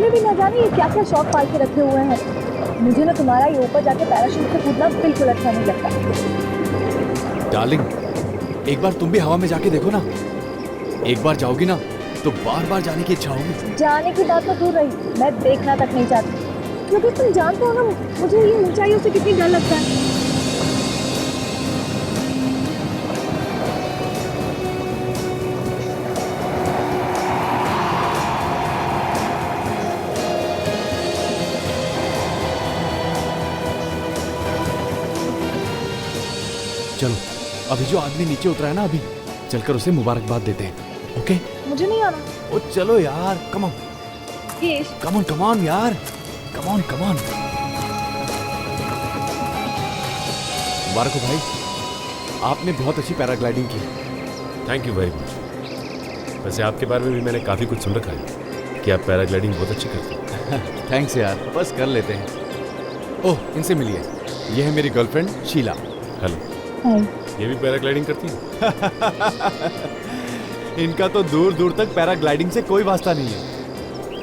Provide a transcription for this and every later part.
तुमने भी न जाने ये क्या क्या शौक पाल के रखे हुए हैं। मुझे ना तुम्हारा ये ऊपर जाके पैराशूट से कूदना बिल्कुल अच्छा नहीं लगता। डार्लिंग, एक बार तुम भी हवा में जाके देखो ना। एक बार जाओगी ना तो बार बार जाने की इच्छा होगी। जाने की बात तो दूर रही, मैं देखना तक नहीं चाहती, क्योंकि तुम जानते हो ना मुझे ये ऊंचाइयों से कितनी डर लगता है। चलो, अभी जो आदमी नीचे उतरा है ना, अभी चलकर उसे मुबारकबाद देते हैं। ओके? मुझे नहीं आना। ओ चलो यार, come on come on come on यार, कम ऑन कम ऑन। मुबारक हो भाई, आपने बहुत अच्छी पैराग्लाइडिंग की। Thank you very much. वैसे आपके बारे में भी मैंने काफ़ी कुछ सुन रखा है कि आप पैराग्लाइडिंग बहुत अच्छी करते हैं। थैंक्स यार, बस कर लेते हैं। ओह, इनसे मिलिए, ये है मेरी गर्लफ्रेंड शीला। हेलो। ये भी पैराग्लाइडिंग करती है? इनका तो दूर दूर तक पैराग्लाइडिंग से कोई वास्ता नहीं है,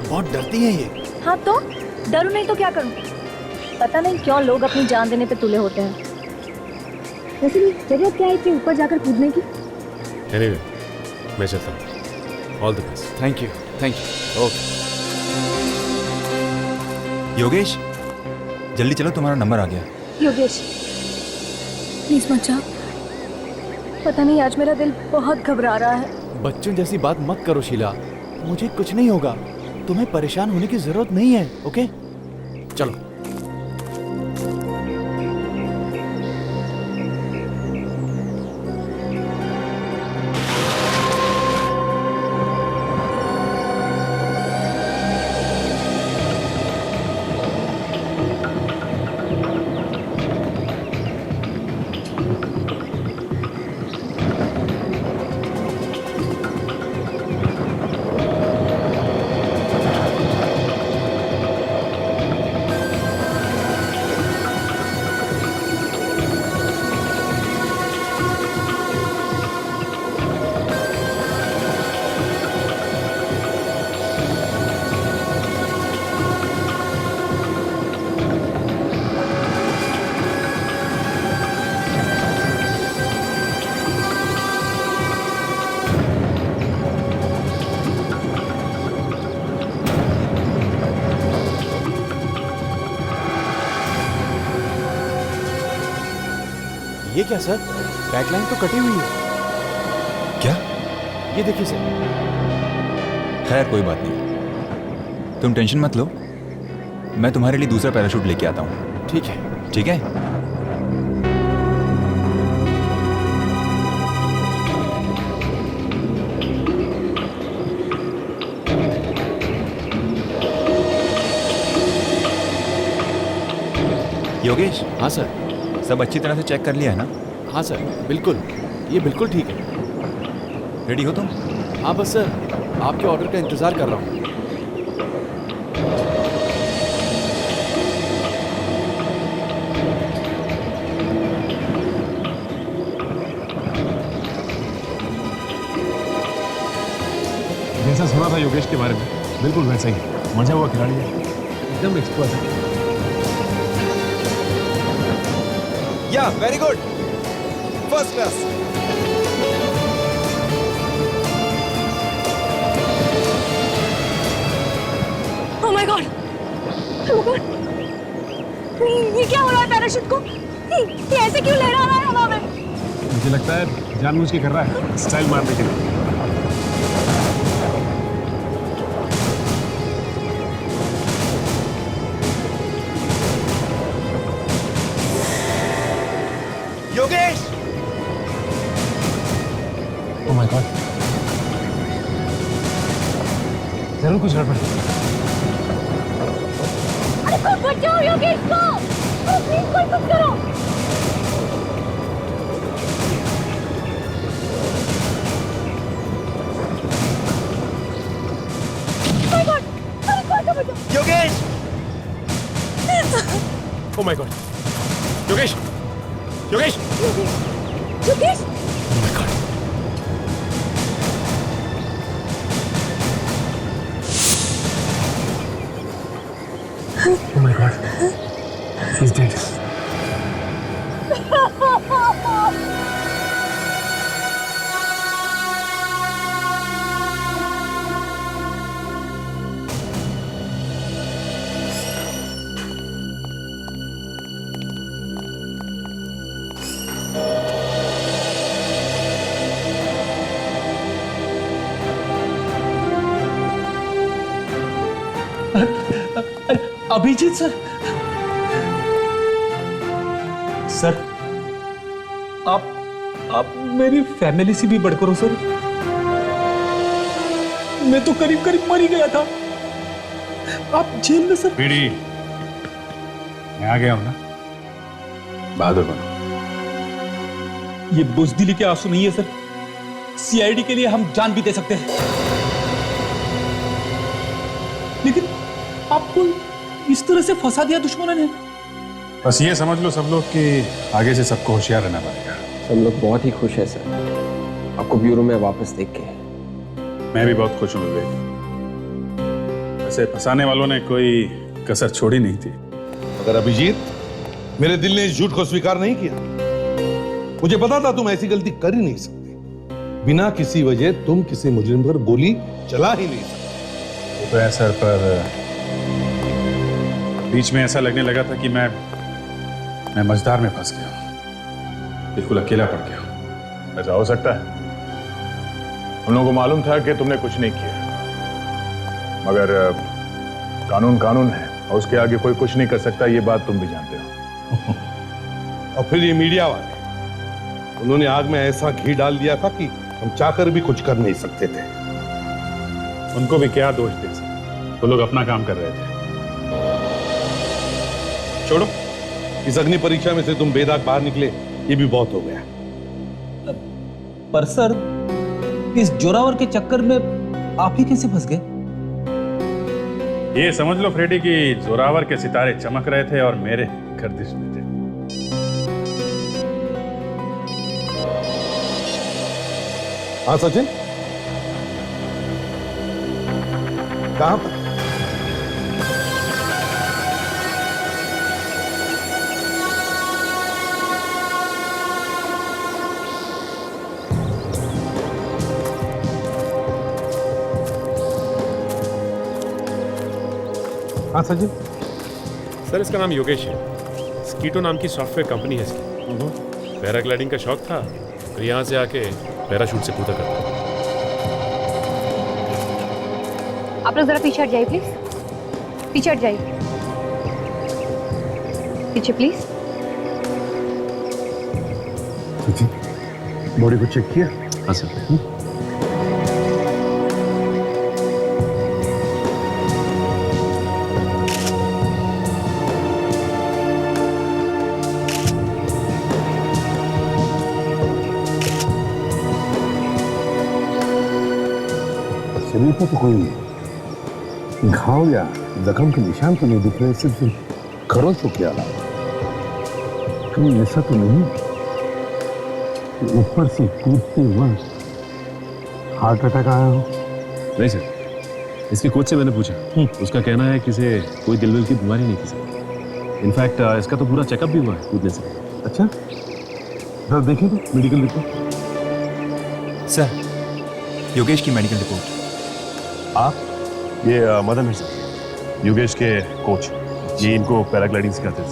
बहुत डरती हैं ये। हाँ तो डरू नहीं तो क्या करूं? पता नहीं क्यों लोग अपनी जान देने पे तुले होते हैं। वैसे भी जरूरत क्या है इतनी ऊपर जाकर कूदने की? एनीवे, मैं चलता हूँ। All the best. Thank you okay. Yogesh, जल्दी चलो, तुम्हारा नंबर आ गया। योगेश प्लीज मत जाओ, पता नहीं आज मेरा दिल बहुत घबरा रहा है। बच्चों जैसी बात मत करो शीला, मुझे कुछ नहीं होगा, तुम्हें परेशान होने की जरूरत नहीं है। ओके चलो। ये क्या सर, बैकलाइन तो कटी हुई है। क्या? ये देखिए सर। खैर कोई बात नहीं, तुम टेंशन मत लो, मैं तुम्हारे लिए दूसरा पैराशूट लेके आता हूँ। ठीक है। ठीक है? योगेश। हाँ सर। सब अच्छी तरह से चेक कर लिया है ना? हाँ सर, बिल्कुल, ये बिल्कुल ठीक है। रेडी हो तुम? हाँ बस सर, आपके ऑर्डर का इंतजार कर रहा हूँ। जैसा सुना था योगेश के बारे में, बिल्कुल वैसा ही मजा हुआ खिलाड़ी है, एकदम एक्सपर्ट है। या very good, first class. Oh my God, ये क्या हो रहा है पैराशूट को? ये ऐसे क्यों लहरा रहा है हवा में? मुझे लगता है जानबूझ के कर रहा है, स्टाइल मारने के लिए। योगेश! ओह माय गॉड, जरूर कुछ गड़बड़ है। अरे बचाओ योगेश को, प्लीज कोई कुछ करो। माय गॉड, अरे कोई तो बचाओ। Yogesh! Oh my God, Yogesh! Yogesh! Yogesh! Oh my God! God. He's dead. Abhijeet sir, sir आप मेरी फैमिली से भी बढ़कर हो सर। मैं तो करीब करीब मर ही गया था, आप जेल में सर। पीड़ी, मैं आ गया हूं ना, बहादुर बनो। ये बुजदिली के आंसू नहीं है सर, सीआईडी के लिए हम जान भी दे सकते हैं, लेकिन आपको इस तरह से फंसा दिया दुश्मनों ने। बस ये समझ लो सब लोग कि आगे से सबको होशियार रहना पड़ेगा। सब लोग बहुत ही खुश है सर, आपको ब्यूरो में वापस देख के। मैं भी बहुत खुश हूं विवेक। वैसे फंसाने वालों ने कोई कसर छोड़ी नहीं थी। मगर अभिजीत, मेरे दिल ने इस झूठ को स्वीकार नहीं किया। मुझे पता था तुम ऐसी गलती कर ही नहीं सकते। बिना किसी वजह तुम किसी मुजरिम पर गोली चला ही नहीं सकते। वो तो है सर, पर बीच में ऐसा लगने लगा था कि मैं मझधार में फंस गया, बिल्कुल अकेला पड़ गया। ऐसा हो सकता है। हम लोगों को मालूम था कि तुमने कुछ नहीं किया, मगर कानून कानून है और उसके आगे कोई कुछ नहीं कर सकता, ये बात तुम भी जानते हो। और फिर ये मीडिया वाले, उन्होंने आग में ऐसा घी डाल दिया था कि हम चाहकर भी कुछ कर नहीं सकते थे। उनको भी क्या दोष दे सकते, वो लोग अपना काम कर रहे थे। छोड़ो, इस अग्नि परीक्षा में से तुम बेदाग बाहर निकले, ये भी बहुत हो गया। पर सर, इस जोरावर के चक्कर में आप ही कैसे फंस गए? ये समझ लो फ्रेडी कि जोरावर के सितारे चमक रहे थे और मेरे गर्दिश में थे। हाँ सचिन, कहां पर? हाँ सचिन। सर इसका नाम योगेश है, स्कीटो नाम की सॉफ्टवेयर कंपनी है इसकी। पैराग्लाइडिंग का शौक था तो यहाँ से आके पैराशूट से कूदा करता। आप लोग जरा पीछे हट जाइए प्लीज, पीछे हट जाइए, पीछे प्लीज। सचिन, बॉडी को चेक किया? हाँ सर। शरीर पर तो कोई घाव या जख्म के निशान तो नहीं दिख रहे, सिर्फ खरोच हो क्या कहीं ऐसा तो नहीं कि ऊपर से कूदते वक्त हार्ट अटैक आया हो? नहीं सर, इसके कोच से मैंने पूछा, उसका कहना है कि इसे कोई दिल की बीमारी नहीं थी सर। इनफैक्ट इसका तो पूरा चेकअप भी हुआ है कूदने से। अच्छा, जरा देखें तो मेडिकल रिपोर्ट। सर, योगेश की मेडिकल रिपोर्ट। आप? ये मदन है सर, योगेश के कोच। ये इनको पैराग्लाइडिंग सिखाते थे।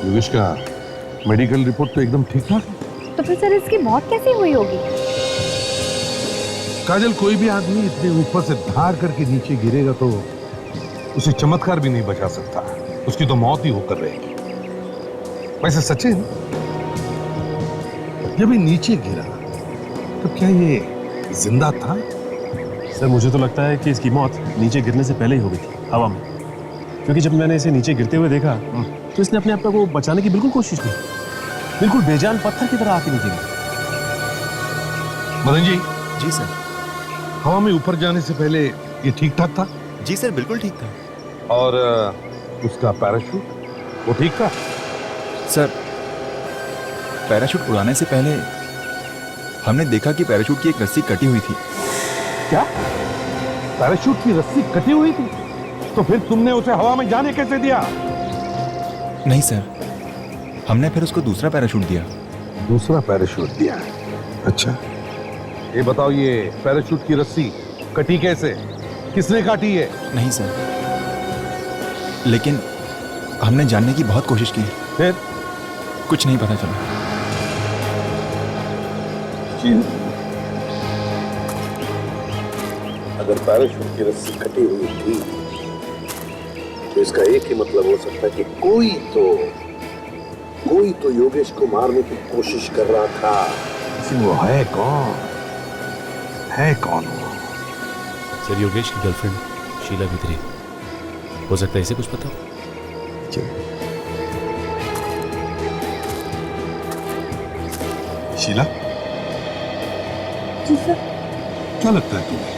योगेश का मेडिकल रिपोर्ट तो एकदम ठीक ठाक है। तो फिर सर इसकी मौत कैसे हुई होगी? काजल, कोई भी आदमी इतने ऊपर से धार करके नीचे गिरेगा तो उसे चमत्कार भी नहीं बचा सकता, उसकी तो मौत ही होकर रहेगी। वैसे सचिन, जब ये नीचे गिरा तो क्या ये जिंदा था? सर मुझे तो लगता है कि इसकी मौत नीचे गिरने से पहले ही हो गई थी, हवा में। क्योंकि जब मैंने इसे नीचे गिरते हुए देखा तो इसने अपने आप को बचाने की बिल्कुल कोशिश की, बिल्कुल बेजान पत्थर की तरह आके नीचे गिरी। मदन जी। जी सर। हवा में ऊपर जाने से पहले ये ठीक ठाक था? जी सर, बिल्कुल ठीक था। और उसका पैराशूट, वो ठीक था? सर, पैराशूट उड़ाने से पहले हमने देखा कि पैराशूट की एक रस्सी कटी हुई थी क्या पैराशूट की रस्सी कटी हुई थी? तो फिर तुमने उसे हवा में जाने कैसे दिया? नहीं सर, हमने फिर उसको दूसरा पैराशूट दिया। दूसरा पैराशूट दिया? अच्छा, ये बताओ, ये पैराशूट की रस्सी कटी कैसे? किसने काटी है? नहीं सर, लेकिन हमने जानने की बहुत कोशिश की, फिर कुछ नहीं पता चला। अगर पैराशूट की रस्सी कटी हुई थी तो इसका एक ही मतलब हो सकता है कि कोई तो योगेश को मारने की कोशिश कर रहा था। वो है कौन? है कौन वो? सर, योगेश की गर्लफ्रेंड शीला भित्री। हो सकता है इसे कुछ पता हो। शीला, जी सर। क्या लगता है तुम्हें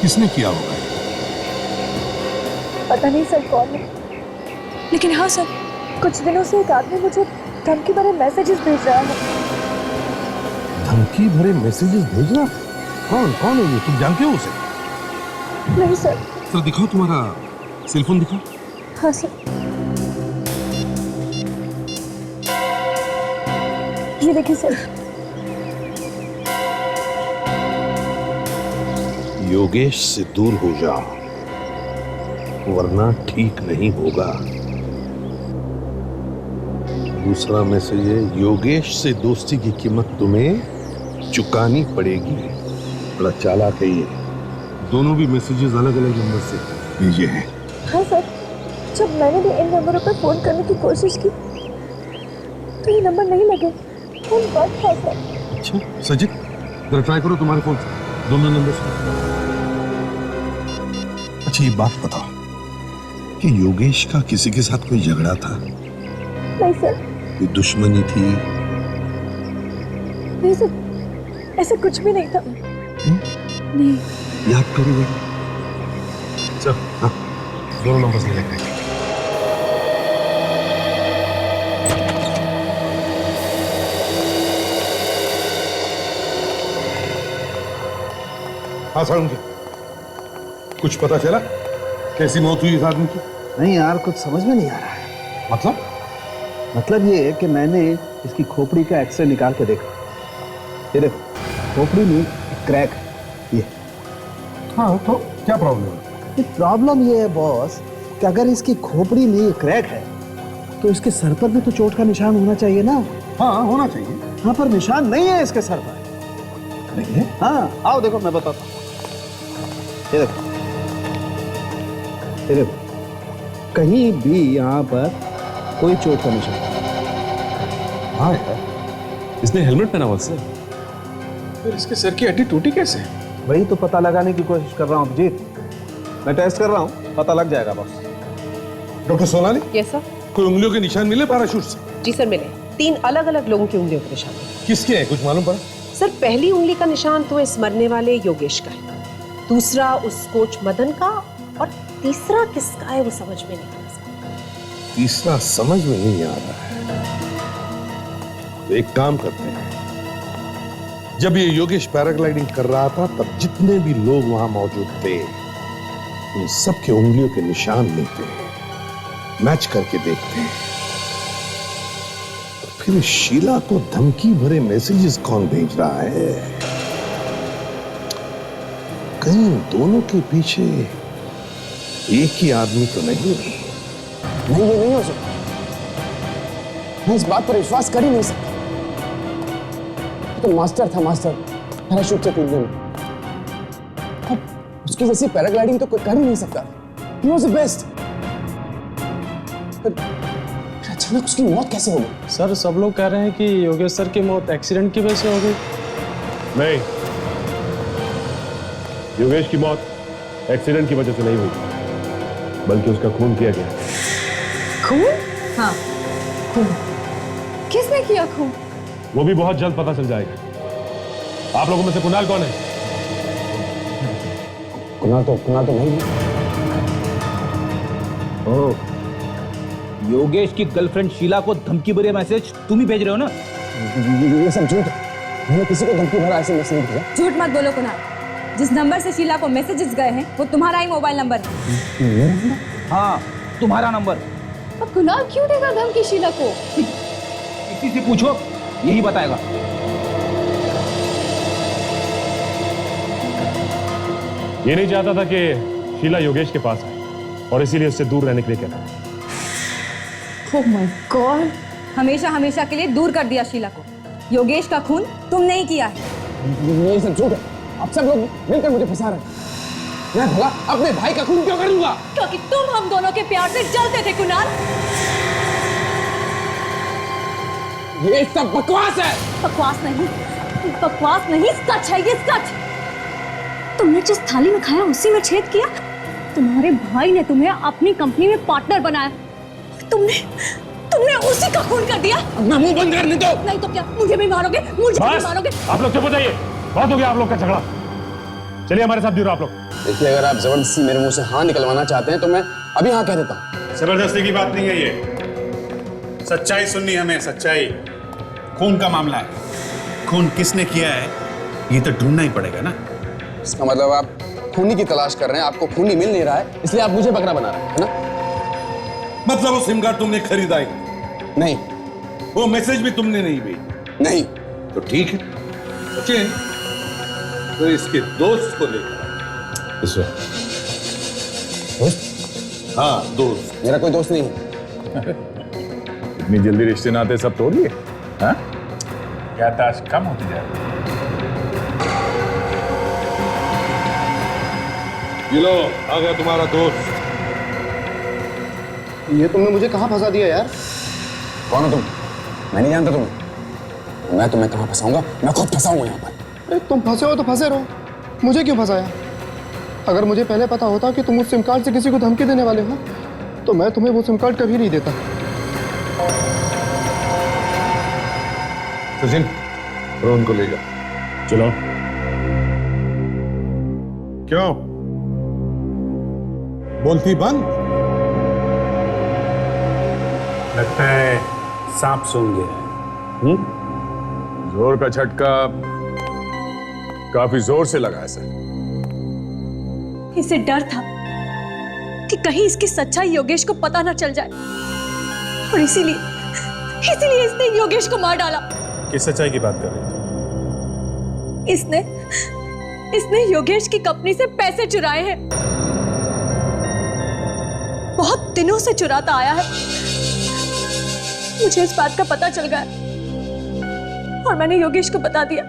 किसने किया होगा? पता नहीं सर कौन है, लेकिन हाँ सर, कुछ दिनों से एक आदमी मुझे धमकी भरे मैसेजेस भेज रहा है। धमकी भरे मैसेजेस भेज रहा? कौन है ये? तुम जानते हो उसे? नहीं सर। सर दिखाओ, तुम्हारा सेलफोन दिखाओ। हाँ सर, ये देखिए सर। योगेश से दूर हो जाओ वरना ठीक नहीं होगा। दूसरा मैसेज है, योगेश से दोस्ती की कीमत तुम्हें चुकानी पड़ेगी। बड़ा चालाक है ये। दोनों भी मैसेजेस अलग अलग नंबर से भेजे हैं। हाँ सर, जब मैंने भी इन नंबरों पर फोन करने की कोशिश की तो ये नंबर नहीं लगे, फोन बंद था सर। अच्छा सजित, जरा ट्राई करो तुम्हारे फोन से दोनों नंबर से। अच्छा ये बात बताओ कि योगेश का किसी के साथ कोई झगड़ा था? नहीं सर। कोई दुश्मनी थी? नहीं सर, ऐसा कुछ भी नहीं था। नहीं। याद करो बेटा। चल हाँ, दोनों नंबर से लेकर। हाँ सारुण जी, कुछ पता चला कैसी मौत हुई इस आदमी की? नहीं यार, कुछ समझ में नहीं आ रहा है। मतलब ये है कि मैंने इसकी खोपड़ी का एक्सरे निकाल के देखा। ये देखो, खोपड़ी में क्रैक है ये। हाँ, तो क्या प्रॉब्लम है? प्रॉब्लम ये है बॉस कि अगर इसकी खोपड़ी में ये क्रैक है तो इसके सर पर भी तो चोट का निशान होना चाहिए ना। हाँ होना चाहिए। हाँ, पर निशान नहीं है इसके सर पर। नहीं है? हाँ, आओ देखो, मैं बताता हूँ। ये देखो, ये देखो, कहीं भी यहाँ पर कोई चोट का निशान। हाँ यार, इसने हेलमेट पहना हुआ सर। फिर इसके सर की हड्डी टूटी कैसे? वही तो पता लगाने की कोशिश कर रहा हूँ अभिजीत। मैं टेस्ट कर रहा हूँ, पता लग जाएगा boss. Doctor Sonali, yes sir. कोई उंगलियों के निशान मिले पैराशूट से? जी सर, मिले। 3 अलग अलग लोगों की उंगलियों के निशान मिले। किसके हैं, कुछ मालूम पड़ा? सर, पहली उंगली का निशान तो इस मरने वाले योगेश का है, दूसरा उस कोच मदन का, और तीसरा किसका है वो समझ में नहीं आ रहा। तीसरा समझ में नहीं आ रहा है। तो एक काम करते हैं, जब ये योगेश पैराग्लाइडिंग कर रहा था तब जितने भी लोग वहां मौजूद थे उन सबके उंगलियों के निशान लेते हैं, मैच करके देखते हैं। फिर शीला को धमकी भरे मैसेजेस कौन भेज रहा है? कहीं दोनों के पीछे एक ही आदमी तो नहीं? नहीं, ये नहीं हो सकता। मैं इस बात पर विश्वास कर ही नहीं सकता। तो मास्टर था, मास्टर पैराशूट से कूदने में। अब उसकी जैसी पैराग्लाइडिंग तो कोई कर ही नहीं सकता। He was the best. अचानक उसकी मौत कैसे हो गई? सर, सब लोग कह रहे हैं कि योगेश सर की मौत एक्सीडेंट की वजह से हो गई। नहीं, योगेश की मौत एक्सीडेंट की वजह से नहीं हुई, बल्कि उसका खून किया गया। खून? हाँ, खून। किसने किया खून? वो भी बहुत जल्द पता चल जाएगा। आप लोगों में से कुणाल कौन है? कुणाल तो नहीं। ओह, योगेश की गर्लफ्रेंड शीला को धमकी भरे मैसेज तुम ही भेज रहे हो ना? ये सब झूठ है। मैंने किसी को धमकी भरा ऐसे मैसेज नहीं भेजा। झूठ मत बोलो कुणाल, जिस नंबर से शीला को मैसेजेस गए हैं वो तुम्हारा ही मोबाइल नंबर है। हाँ, तुम्हारा नंबर। अब कुणाल क्यों देगा धमकी शीला को? किसी से पूछो, यही बताएगा। ये नहीं चाहता था कि शीला योगेश के पास आए और इसीलिए उससे दूर रहने के लिए कहता। ओह माय गॉड, हमेशा हमेशा के लिए दूर कर दिया शीला को। योगेश का खून तुमने ही किया है। ये सब झूठ है। आप सब लोग मिलकर मुझे फंसा रहे हैं। मैं भला अपने भाई का खून क्यों करूंगा? क्योंकि तुम हम दोनों के प्यार से जलते थे कुणाल। ये सब बकवास है। बकवास नहीं, सच है ये, सच। तुमने जिस थाली में खाया उसी में छेद किया। तुम्हारे भाई ने तुम्हें अपनी कंपनी में पार्टनर बनाया। तुमने उसी का खून कर दिया। मैं मुंह बंद करने दो। नहीं तो क्या, मुझे भी मारोगे? आप लोग चुप हो जाइए, बहुत हो गया आप लोग का झगड़ा। चलिए हमारे साथ जुड़ो आप लोग। देखिए, अगर आप जबरदस्ती मेरे मुंह से हाँ निकलवाना चाहते हैं तो मैं अभी हाँ कह देता हूँ। जबरदस्ती की बात नहीं है ये, सच्चाई सुननी हमें, सच्चाई। खून का मामला है, खून किसने किया है ये तो ढूंढना ही पड़ेगा ना। इसका मतलब आप खूनी की तलाश कर रहे हैं, आपको खूनी मिल नहीं रहा है इसलिए आप मुझे बकरा बना रहे हैं, है ना? मतलब वो सिम कार्ड तुमने खरीदा ही नहीं, वो मैसेज भी तुमने नहीं भेजी? नहीं। तो ठीक है सचिन, तो इसके दोस्त को लेकर दोस्त? हाँ दोस्त। मेरा कोई दोस्त नहीं है। इतनी जल्दी रिश्ते नाते सब तोड़ लिए? हाँ? क्या ताश कम होती जाए? ये लो, आ गया तुम्हारा दोस्त। ये तुमने मुझे कहाँ फंसा दिया यार? कौन हो तुम? मैं नहीं जानता तुम्हें। मैं तुम्हें कहाँ फंसाऊंगा? मैं खुद फंसा हूँ यहाँ पर। अरे तुम फंसे हो तो फंसे रहो, मुझे क्यों फंसाया? अगर मुझे पहले पता होता कि तुम उस सिम कार्ड से किसी को धमकी देने वाले हो तो मैं तुम्हें वो सिम कार्ड कभी नहीं देता। सचिन, रोहन को ले जा। चलो। क्यों बोलती बंद? लगता है सांप सूंघ गया। जोर का झटका काफी जोर से लगा है सर। इसे डर था कि कहीं इसकी सच्चाई योगेश को पता ना चल जाए और इसीलिए इसने योगेश को मार डाला। किस सच्चाई की बात कर रही हो? इसने योगेश की कंपनी से पैसे चुराए हैं। बहुत दिनों से चुराता आया है। मुझे इस बात का पता चल गया और मैंने योगेश को बता दिया।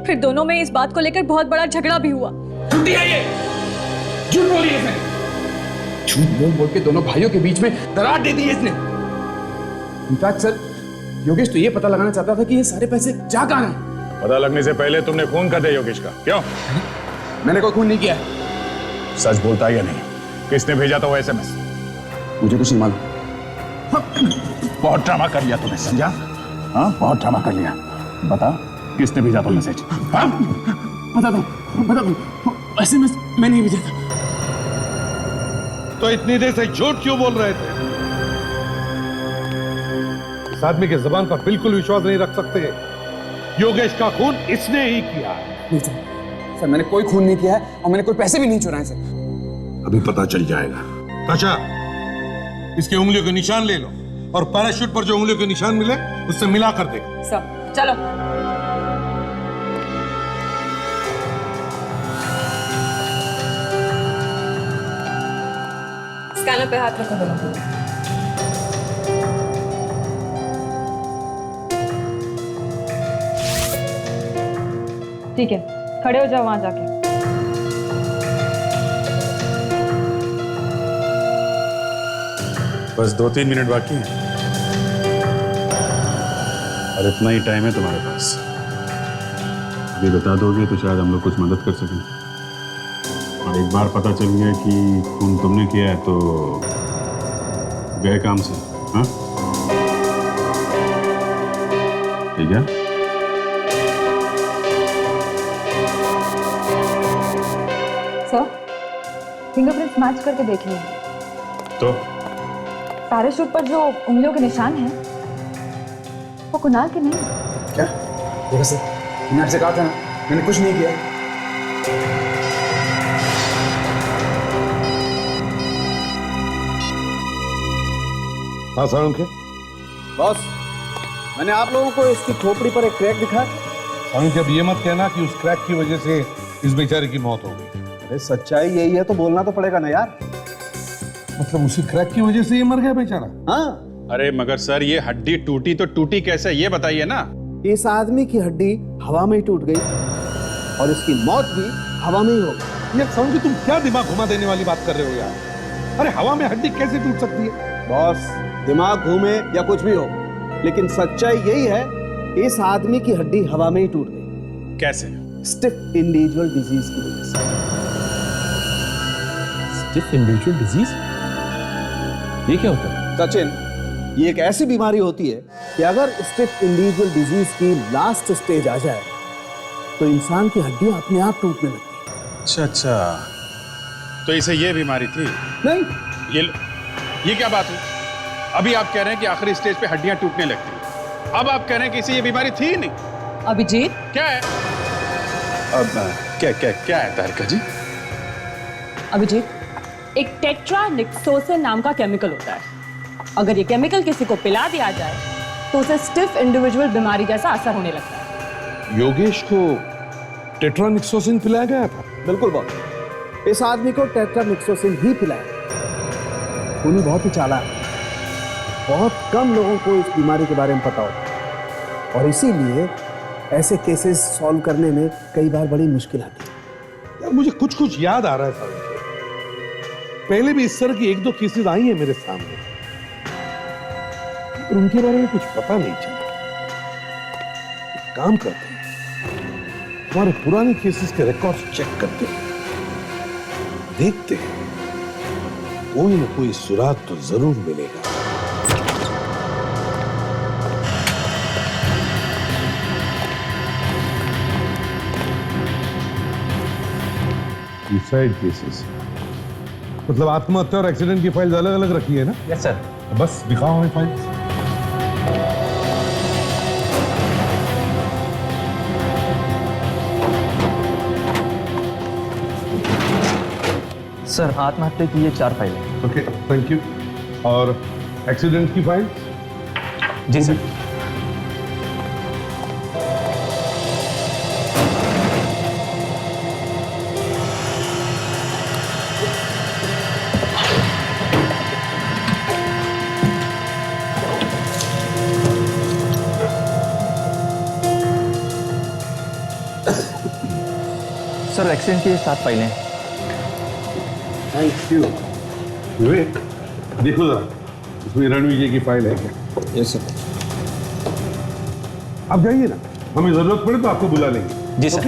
फिर दोनों में इस बात को लेकर बहुत बड़ा झगड़ा भी हुआ। झूठ बोली इसने। झूठ बोल के दोनों भाइयों के बीच में दरार दे दी इसने। इनफैक्ट सर, योगेश तो ये पता लगाना चाहता था कि ये सारे पैसे जा कहां गए। पता लगने से पहले तुमने खून कर दिया योगेश का, क्यों? मैंने कोई खून नहीं किया। सच बोलता है या नहीं? किसने भेजा था वो एसएमएस? मुझे कुछ नहीं मालूम। बहुत ड्रामा कर लिया तूने, समझा? हाँ, बहुत ड्रामा कर लिया। बता, किसने भेजा था मैसेज? हाँ? बता दो। एसएमएस मैं नहीं भेजा था। तो इतनी देर से झूठ क्यों बोल रहे थे? इस आदमी के जबान पर बिल्कुल विश्वास नहीं रख सकते। योगेश का खून इसने ही किया। नहीं सर, मैंने कोई खून नहीं किया है और मैंने कोई पैसे भी नहीं चुराए सर। अभी पता चल जाएगा। अच्छा, इसके उंगलियों के निशान ले लो और पैराशूट पर जो उंगलियों के निशान मिले उससे मिला कर दे। सब चलो। स्कैनर पे हाथ रखो दोनों। ठीक है, खड़े हो जाओ वहां जाके। बस 2-3 मिनट बाकी हैं और इतना ही टाइम है तुम्हारे पास। अभी बता दोगे तो शायद हम लोग कुछ मदद कर सकें। और एक बार पता चल गया कि खून तुमने किया है तो गए काम से। हाँ, ठीक है? सर, फिंगरप्रिंट्स मैच करके देख लिए। तो पैराशूट पर जो उंगलियों के निशान हैं वो कुणाल के नहीं। क्या? देखो सर, मैंने आपसे कहा था ना, मैंने कुछ नहीं किया। हाँ साळुंखे, बॉस, मैंने आप लोगों को इसकी खोपड़ी पर एक क्रैक दिखा। साळुंखे, अब ये मत कहना कि उस क्रैक की वजह से इस बेचारे की मौत हो गई। अरे सच्चाई यही है तो बोलना तो पड़ेगा ना यार। मतलब उसी क्रैक की वजह से ये मर गया बेचारा? हाँ। अरे मगर सर, ये हड्डी टूटी तो टूटी कैसे, ये बताइए ना। इस आदमी की हड्डी हवा में ही टूट गई और इसकी मौत भी हवा में ही हो गई। यार साळुंखे, तुम क्या दिमाग घुमा देने वाली बात कर रहे हो यार? अरे हवा में हड्डी कैसे टूट सकती है? बॉस, दिमाग घूमे या कुछ भी हो, लेकिन सच्चाई यही है, इस आदमी की हड्डी हवा में ही टूट गई। कैसे? स्टिफ इंडिविजुअल डिजीज की वजह से। Stiff individual disease? ये क्या होता है? सचिन, ये एक ऐसी बीमारी होती है कि अगर स्टिफ इंडिविजुअल डिजीज की लास्ट स्टेज आ जाए तो इंसान की हड्डियां अपने आप टूटने लगती हैं। अच्छा अच्छा, तो इसे ये बीमारी थी? नहीं। ये क्या बात है? अभी आप कह रहे हैं कि आखिरी स्टेज पे हड्डियां टूटने लगती हैं, अब आप कह रहे हैं कि इसे ये बीमारी थी ही नहीं। अभिजीत, क्या है? अब क्या है तारिका जी? अभिजीत, एक टेट्रानिक्सोसिन नाम का केमिकल होता है। अगर ये केमिकल किसी को पिला दिया जाए तो उसे स्टिफ इंडिविजुअल बीमारी जैसा असर होने लगता है। योगेश को टेट्रानिक्सोसिन पिलाया गया था? बिल्कुल बॉस, इस आदमी को टेट्रानिक्सोसिन ही पिलाया। खूनी बहुत ही चालाक है, बहुत कम लोगों को इस बीमारी के बारे में पता होता और इसीलिए ऐसे केसेस सॉल्व करने में कई बार बड़ी मुश्किल आती है। यार मुझे कुछ कुछ याद आ रहा है साळुंखे, पहले भी इस तरह की एक दो केसेस आई है मेरे सामने, पर उनके बारे में कुछ पता नहीं चला। एक काम करते हैं, हमारे पुराने केसेस के रिकॉर्ड्स चेक करते हैं, देखते हैं, कोई ना कोई सुराग तो जरूर मिलेगा। सुसाइड केसेस, मतलब आत्महत्या और एक्सीडेंट की फाइल अलग अलग रखी है ना? Yes sir. बस दिखाओ हमें फाइल। सर, आत्महत्या की ये 4 फाइलें। Okay, thank you. और एक्सीडेंट की फाइल? जी सर। सर, एक्सीडेंट की ये 7 फाइलें हैं। Thank you. विवेक, देखो जरा, इसमें रणविजय की फाइल है क्या? Yes sir. आप जाइए ना, हमें जरूरत पड़े तो आपको बुला लेंगे। जी सर।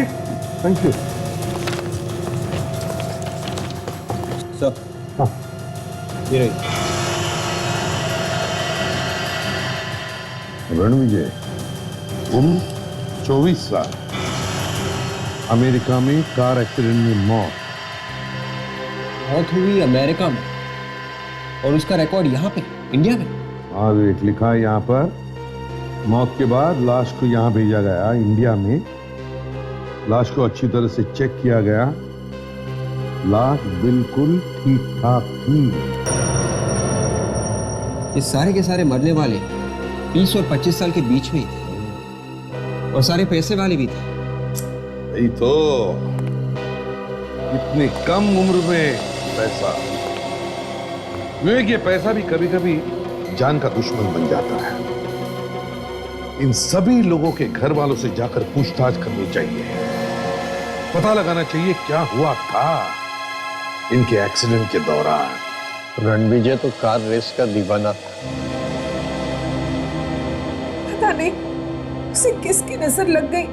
Thank you sir. हाँ, ये रही। रणविजय, उम्र 24 साल, अमेरिका में कार एक्सीडेंट में मौत। मौत हुई अमेरिका में और उसका रिकॉर्ड यहाँ पे इंडिया में? हाँ विवेक, लिखा है यहाँ पर, मौत के बाद लाश को यहाँ भेजा गया इंडिया में, लाश को अच्छी तरह से चेक किया गया, लाश बिल्कुल ठीक ठाक थी। ये सारे के सारे मरने वाले 20 और 25 साल के बीच में ही थे और सारे पैसे वाले भी थे। यही तो, इतनी कम उम्र में पैसा। विवेक, ये पैसा भी कभी कभी जान का दुश्मन बन जाता है। इन सभी लोगों के घर वालों से जाकर पूछताछ करनी चाहिए, पता लगाना चाहिए क्या हुआ था इनके एक्सीडेंट के दौरान। रणविजय तो कार रेस का दीवाना था। पता नहीं उसे किसकी नजर लग गई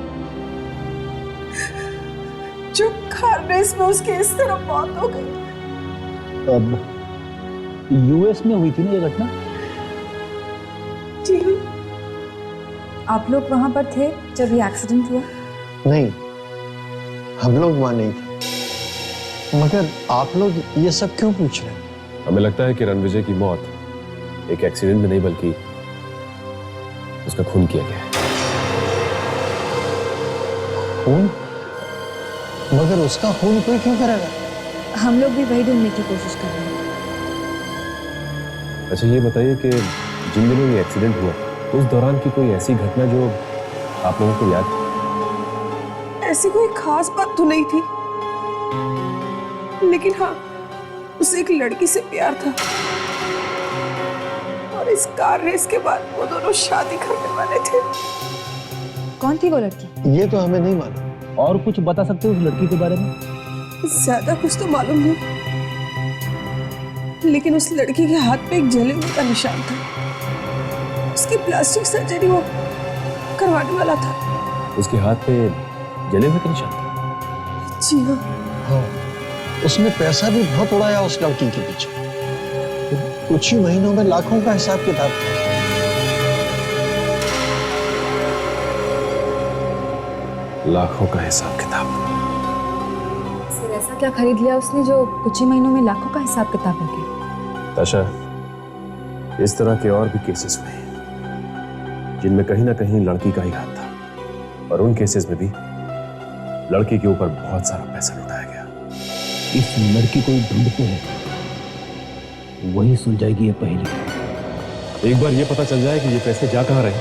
जो कार रेस में उसकी इस तरह मौत हो गई। अब यूएस में हुई थी ना ये घटना? जी। आप लोग वहां पर थे जब ये एक्सीडेंट हुआ? नहीं, हम लोग वहां नहीं थे। मगर आप लोग ये सब क्यों पूछ रहे हैं? हमें लगता है कि रणविजय की मौत एक एक्सीडेंट में नहीं बल्कि उसका खून किया गया है। खून? मगर उसका खून कोई क्यों करेगा? हम लोग भी वही ढूंढने की कोशिश कर रहे हैं। अच्छा ये बताइए कि जिन दिनों ये एक्सीडेंट हुआ उस दौरान की कोई ऐसी घटना जो आप लोगों को याद है? ऐसी कोई खास बात तो नहीं थी, लेकिन हाँ, उसे एक लड़की से प्यार था और इस कार रेस के बाद वो दोनों शादी करने वाले थे। कौन थी वो लड़की? ये तो हमें नहीं मालूम। और कुछ बता सकते हो उस लड़की के बारे में? ज्यादा कुछ तो मालूम नहीं, लेकिन उस लड़की के हाथ पे एक जले हुए का निशान था। उसकी प्लास्टिक सर्जरी वो करवाने वाला था। उसके हाथ पे जले हुए का निशान था? जी हाँ। हाँ, उसने पैसा भी बहुत उड़ाया उस लड़की के पीछे। कुछ ही महीनों में लाखों का हिसाब किताब था। लाखों का हिसाब किताब। सर ऐसा क्या खरीद लिया उसने जो कुछ ही महीनों में लाखों का हिसाब किताब हो गया? ताशा, इस तरह के और भी केसेस हुए जिनमें कहीं ना कहीं लड़की का ही हाथ था, और उन केसेस में भी लड़की के ऊपर बहुत सारा पैसा लुटाया गया। इस लड़की को ढूंढते हैं, वही सुलझाएगी ये पहेली। एक बार ये पता चल जाए कि ये पैसे जा कहाँ रहे,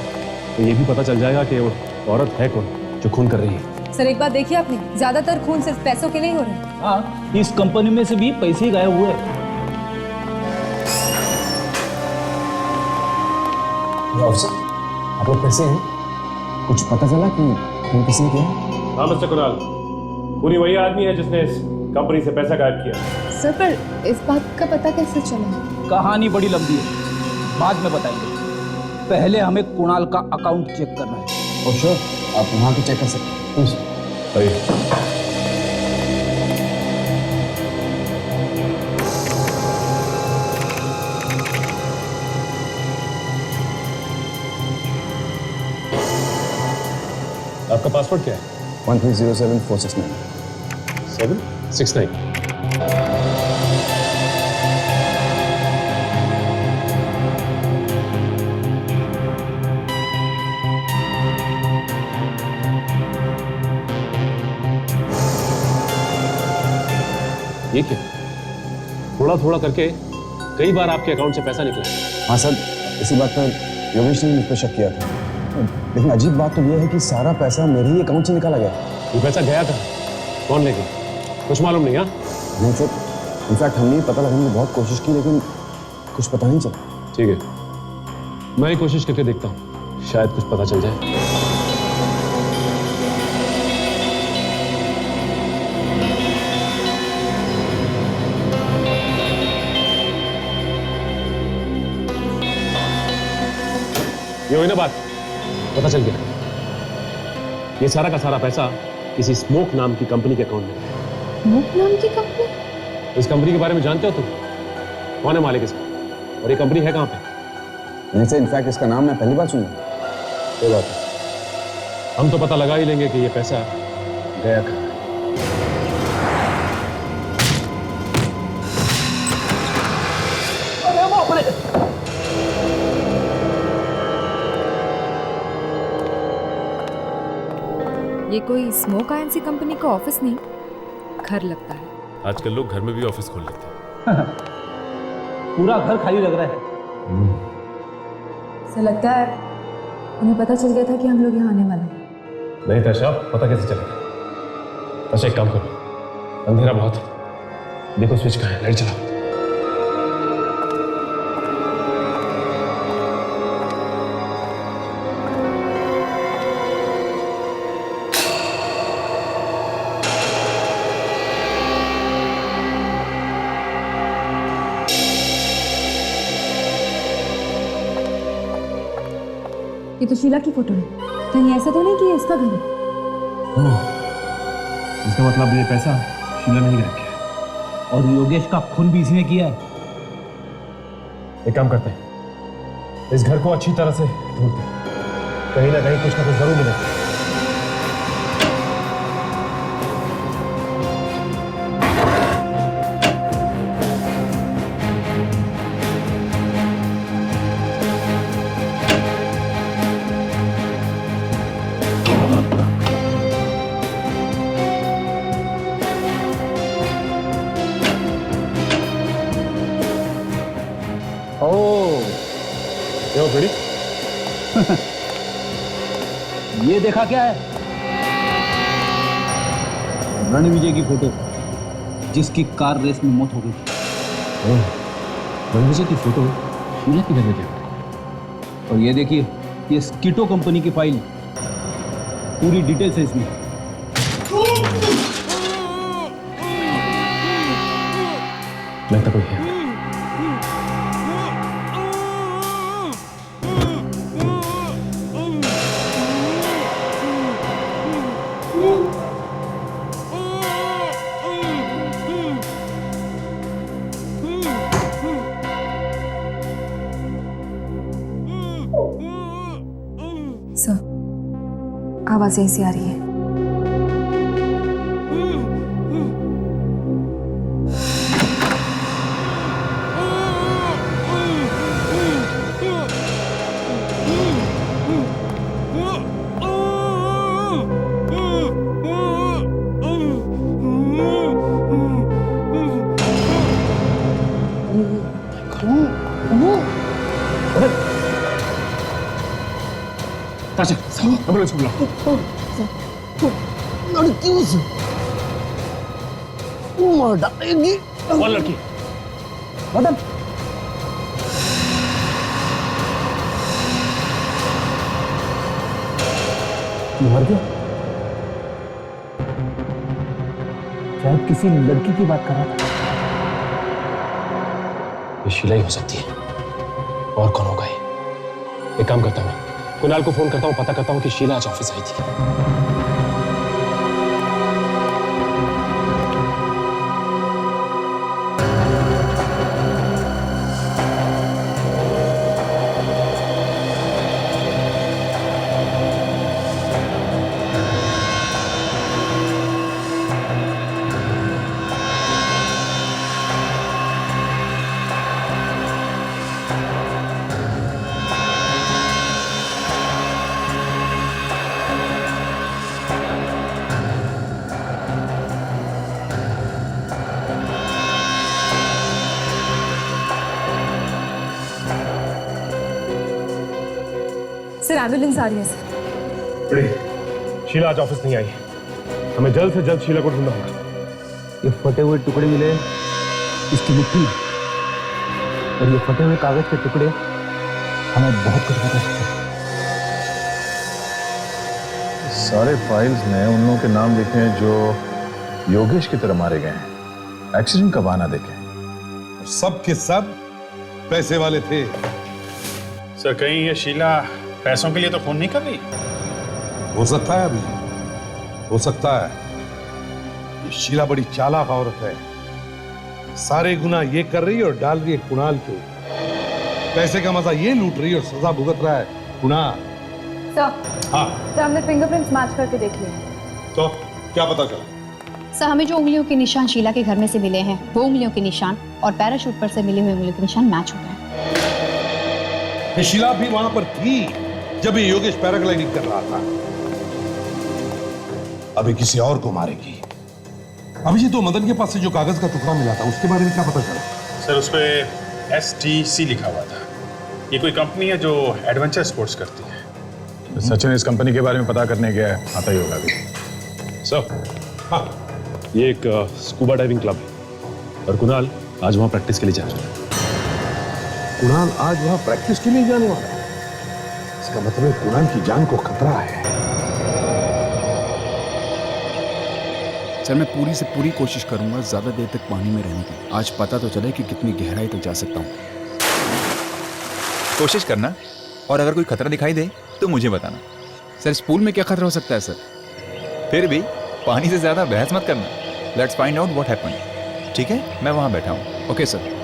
तो ये भी पता चल जाएगा कि वो औरत है कौन जो खून कर रही है। सर एक बात देखिए आपने, ज्यादातर खून सिर्फ पैसों के लिए हो रहे हैं। हाँ, इस कंपनी में से भी पैसे ही गायब हुए। ऑफिसर, आप लोग कैसे हैं? कुछ पता चला कि खून किसने किया? हाँ मिस्टर कुणाल, पूरी वही आदमी है जिसने इस कंपनी से पैसा गायब किया। सर पर इस बात का पता कैसे चला? कहानी बड़ी लंबी है, बाद में बताएंगे। पहले हमें कुणाल का अकाउंट चेक करना है। और श्योर, आप वहाँ के चेक कर सकते हैं। आपका पासवर्ड क्या है? 1307469 769। ये क्या? थोड़ा थोड़ा करके कई बार आपके अकाउंट से पैसा निकला। हाँ सर, इसी बात पर योगेश ने मुझ पर शक किया था, लेकिन अजीब बात तो यह है कि सारा पैसा मेरे ही अकाउंट से निकाला गया। ये पैसा गया कहाँ? कौन ले गया? कुछ मालूम नहीं। हाँ नहीं सर, इनफैक्ट हमने पता लगाने की बहुत कोशिश की, लेकिन कुछ पता नहीं चला। ठीक है, मैं ही कोशिश करके देखता हूँ, शायद कुछ पता चल जाए। ये हुई ना बात, पता चल गया। ये सारा का सारा पैसा किसी स्मोक नाम की कंपनी के अकाउंट में। स्मोक नाम की कंपनी? इस कंपनी के बारे में जानते हो तुम? कौन है मालिक इसका, और ये कंपनी है कहाँ पे? नहीं सर, इनफैक्ट इसका नाम मैं पहली बार सुना। कोई बात नहीं, हम तो पता लगा ही लेंगे कि ये पैसा गया कहाँ है। ये कोई स्मोक आयन सी कंपनी का ऑफिस नहीं, घर लगता है। आजकल लोग घर में भी ऑफिस खोल लेते हैं। पूरा घर खाली लग रहा है। ऐसा लगता है उन्हें पता चल गया था कि हम लोग यहाँ आने वाले हैं। नहीं ताशा, पता कैसे चलेगा? ताशा एक काम करो, अंधेरा बहुत है, देखो स्विच कहाँ है, लाइट चलाओ। ये तो शीला की फोटो है, कहीं ऐसा तो नहीं कि ये इसका घर है? इसका मतलब ये पैसा शीला ने ही गायब किया। और योगेश का खून भी इसने किया है। एक काम करते हैं, इस घर को अच्छी तरह से ढूंढते हैं, कहीं ना कहीं कुछ ना कुछ जरूर मिलेगा। रेडी? ये देखा क्या है? रणविजय की फोटो, जिसकी कार रेस में मौत हो गई थी। रणविजय की फोटो शीला की घर क्या? और ये देखिए, ये स्कीटो कंपनी की फाइल, पूरी डिटेल्स है इसमें। लगता कोई है। सर, आवाज ऐसी आ रही है। ताशा, एम्बुलेंस बुलाओ। लड़की उसे मार डालेगी। कौन लड़की? मैडम, मर गया। शायद किसी लड़की की बात कर रहा था। ये शीला ही हो सकती है। और कौन होगा ये? एक काम करता हूँ, कुणाल को फोन करता हूँ, पता करता हूँ कि शीला आज ऑफिस आई थी। सर, एम्बुलेंस आ रही है सर। शीला आज ऑफिस नहीं आई। हमें जल्द से जल्द शीला को ढूंढना होगा। ये फटे हुए टुकड़े मिले इसकी मुट्ठी में, और ये फटे हुए कागज के टुकड़े हमें बहुत कुछ बता सकते हैं। सारे फाइल्स में उन लोगों के नाम लिखे हैं जो योगेश की तरह मारे गए हैं। एक्सीडेंट का बहाना देखें। सब के सब पैसे वाले थे। सर, कहीं ये शीला पैसों के लिए तो फोन नहीं कर रही? हो सकता है, अभी हो सकता है। ये शीला बड़ी चालाक औरत है। सारे गुना ये कर रही है और डाल रही है कुणाल के ऊपर। पैसे का मजा ये लूट रही है और सजा भुगत रहा है कुणाल। सर, हाँ, तो हमने फिंगरप्रिंट्स मैच करके देख लिए। तो क्या पता चला? सर, हमें जो उंगलियों के निशान शीला के घर में से मिले हैं, वो उंगलियों के निशान और पैराशूट पर से मिले हुए उंगलियों के निशान मैच हो गए। ये शीला भी वहां पर थी जब ये योगेश पैराग्लाइडिंग कर रहा था। अभी किसी और को मारेगी। अभी ये तो मदन के पास से जो कागज का टुकड़ा मिला था, उसके बारे में क्या पता चला? सर, उस पे STC लिखा हुआ था। ये कोई कंपनी है जो एडवेंचर स्पोर्ट्स करती है। सचिन इस कंपनी के बारे में पता करने गया है, आता ही होगा अभी। सर, हाँ, ये एक स्कूबा डाइविंग क्लब है और कुणाल आज वहां प्रैक्टिस के लिए जा रहा है। कुणाल आज वहां प्रैक्टिस के लिए जाने वाला है? इसका मतलब कुणाल की जान को खतरा है। सर, मैं पूरी से पूरी कोशिश करूंगा ज्यादा देर तक पानी में रहने की। आज पता तो चले कि कितनी गहराई तक जा सकता हूँ। कोशिश करना, और अगर कोई खतरा दिखाई दे तो मुझे बताना। सर, इस पूल में क्या खतरा हो सकता है सर? फिर भी पानी से ज्यादा बहस मत करना। Let's find out what happened. ठीक है, मैं वहां बैठा हूँ। Okay sir.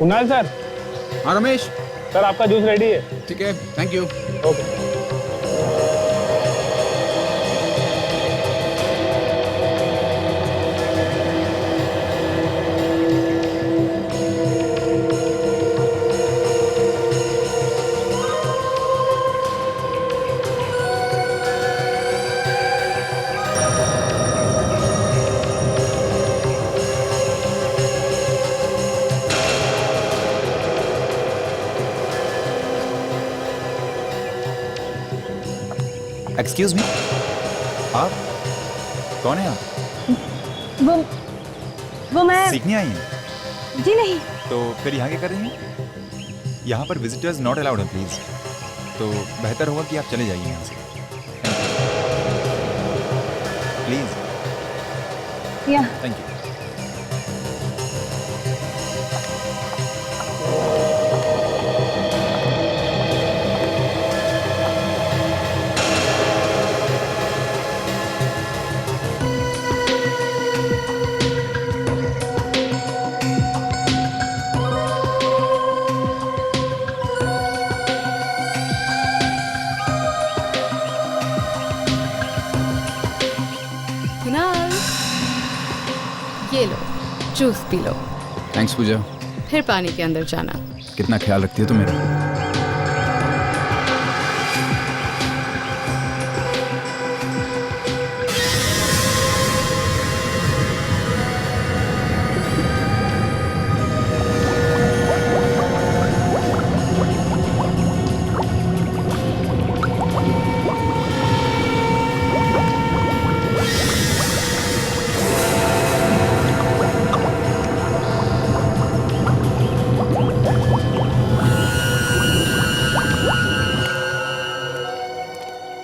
कुणाल सर। हाँ रमेश। सर आपका जूस रेडी है। ठीक है, thank you. Okay. Excuse me, आप कौन है आप? वो मैं सीखने आई हैं? जी नहीं। तो फिर यहाँ क्या कर रही हैं? यहाँ पर विजिटर्स नॉट अलाउड है प्लीज। तो बेहतर होगा कि आप चले जाइए यहाँ से प्लीज। या थैंक यू। कुणाल, ये लो जूस पी लो, थैंक्स पूजा। फिर पानी के अंदर जाना। कितना ख्याल रखती हो तुम मेरा।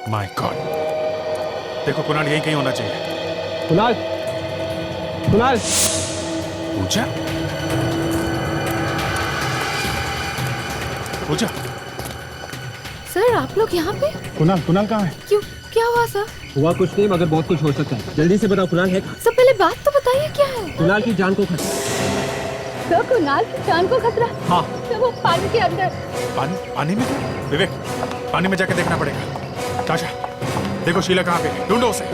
माय गॉड, देखो कुणाल यही कहीं होना चाहिए। कुणाल, कुणाल। पूजा, पूजा। सर आप लोग यहाँ पे? कुणाल, कुणाल कहाँ है? क्यों, क्या हुआ सर? हुआ कुछ नहीं मगर बहुत कुछ हो सकता है। जल्दी से बताओ कुणाल है कहाँ? सब पहले बात तो बताइए क्या है? कुणाल की जान को खतरा। तो कुणाल की जान को खतरा? हाँ। तो वो पानी के अंदर। पानी में क्या? विवेक, पानी में जाके देखना पड़ेगा। ताशा, देखो शीला कहाँ पे है, ढूंढो उसे।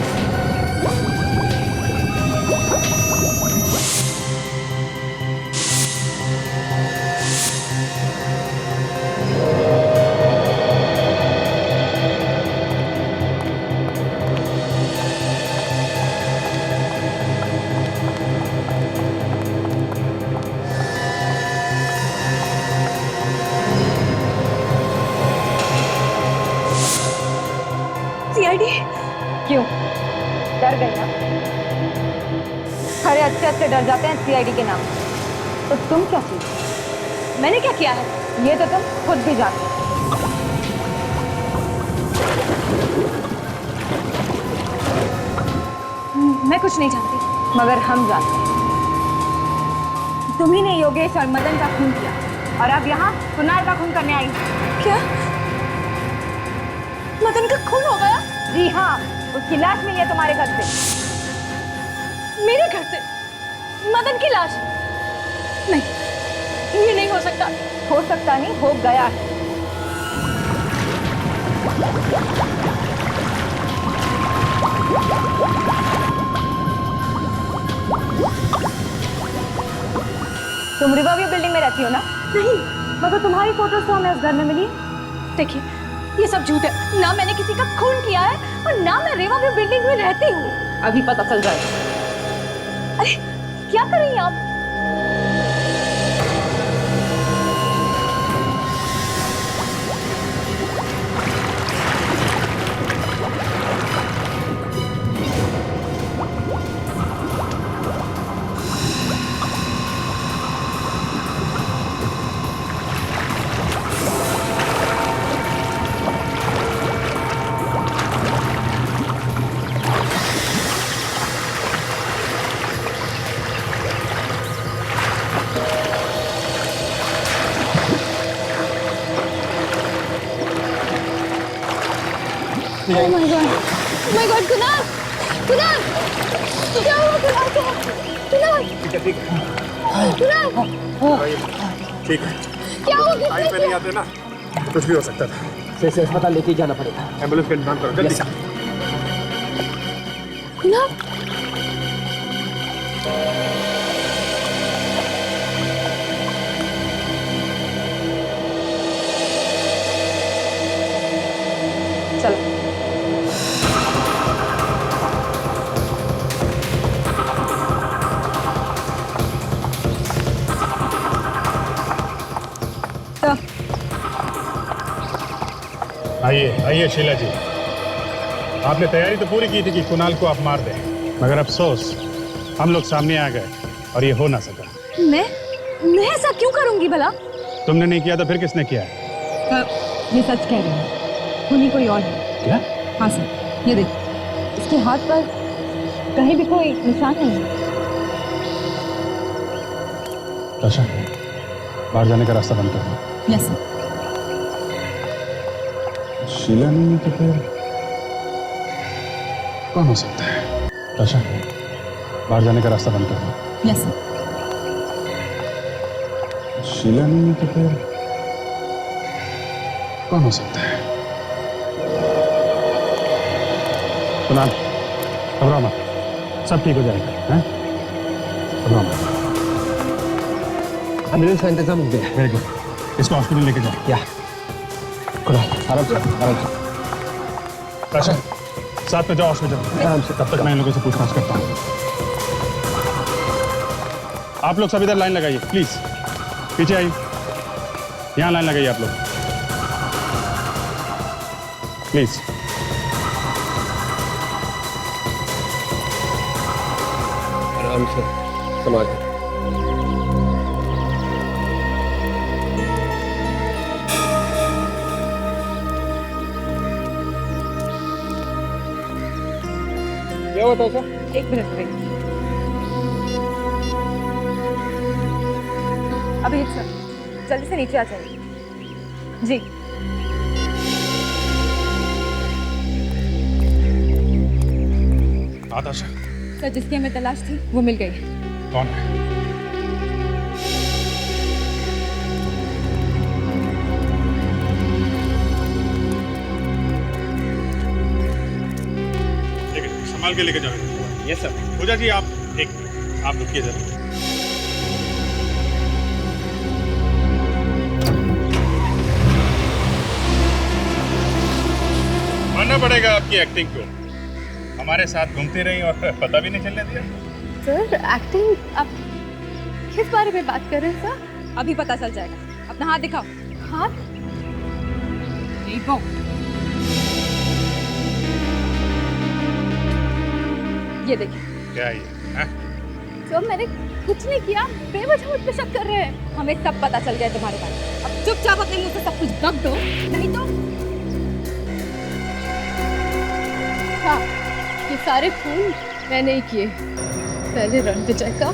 सीआईडी? क्यों, डर गई ना? अरे अच्छे अच्छे डर जाते हैं सीआईडी के नाम। तो तुम क्या चीज? मैंने क्या किया है ये तो तुम खुद भी जानते हो। मैं कुछ नहीं जानती। मगर हम जानते हैं। तुम्ही ने योगेश और मदन का खून किया और अब यहाँ कुणाल का खून करने आई। क्या मदन का खून हो गया? जी हाँ, उसकी लाश मिली है तुम्हारे घर से। मेरे घर से मदन की लाश? नहीं, ये नहीं हो सकता। हो सकता नहीं, हो गया है। तुम रिवरव्यू बिल्डिंग में रहती हो ना? नहीं, मगर तुम्हारी फोटोज तो हमें उस घर में मिली। देखिए ये सब झूठ है। ना मैंने किसी का खून किया है और ना मैं रिवरव्यू बिल्डिंग में रहती हूँ। अभी पता चल जाएगा। अरे क्या कर रही हैं आप? Oh my God! Oh my God! Kunal! Kunal! क्या हुआ कुणाल को? कुणाल! कुणाल! ठीक है, क्या हो गया? टाइम पे नहीं आते ना, कुछ भी हो सकता था। इसे अस्पताल लेके जाना पड़ेगा। एम्बुलेंस का इंतजाम करो जल्दी से। कुणाल, चलो। आइए आइए शीला जी, आपने तैयारी तो पूरी की थी कि कुणाल को आप मार दें, मगर अफसोस हम लोग सामने आ गए और ये हो ना सका। मैं ऐसा क्यों करूंगी भला? तुमने नहीं किया तो फिर किसने किया है? ये सच कह रहे हैं, खूनी कोई और है। क्या? हाँ सर, ये देख, इसके हाथ पर कहीं भी कोई निशान नहीं है। ताशा, बाहर जाने का रास्ता बंद कर दो। Yes sir. शीला नहीं तो फिर कौन हो सकता है? ताशा, बाहर जाने का रास्ता बंद कर दो। Yes sir. शीला नहीं तो फिर कौन हो सकता है? कुणाल, घबराओ मत, सब ठीक हो जाएगा। हैं? घबराओ मत। एम्बुलेंस का इंतजाम हो गया। वेरी गुड, इसको हॉस्पिटल लेके जाओ। क्या? कुणाल, आराम से, आराम से। ताशा, साथ में जाओ हॉस्पिटल। आराम से। तब तक मैं इन लोगों से पूछताछ करता हूँ। आप लोग सब इधर लाइन लगाइए प्लीज, पीछे आइए, यहाँ लाइन लगाइए आप लोग प्लीज। आराम से, संभाल के। क्या हुआ ताशा? एक मिनट वेट। अभी सर, जल्दी से नीचे आ जाइए। जी। हाँ ताशा, सर, जिसकी हमें तलाश थी वो मिल गई। कौन है? ठीक है, संभाल के लेके जाओ। Yes sir. पूजा जी, आप रुकिए जरा। मानना पड़ेगा आपकी एक्टिंग को, हमारे साथ घूमती रही और पता भी नहीं चलने दिया। Sir, acting? आप किस बारे में बात कर रहे हैं सर? अभी पता चल जाएगा। अपना हाथ दिखाओ। हाथ? देखो, ये देखिए। क्या ये? सर, मैंने कुछ नहीं किया, बेवजह मुझ पे शक कर रहे हैं। हमें सब पता चल गया तुम्हारे बारे में। अब चुपचाप अपने मुंह से सब कुछ रख दो, नहीं तो हाँ, ये सारे खून मैंने ही किए। पहले रणविजय का,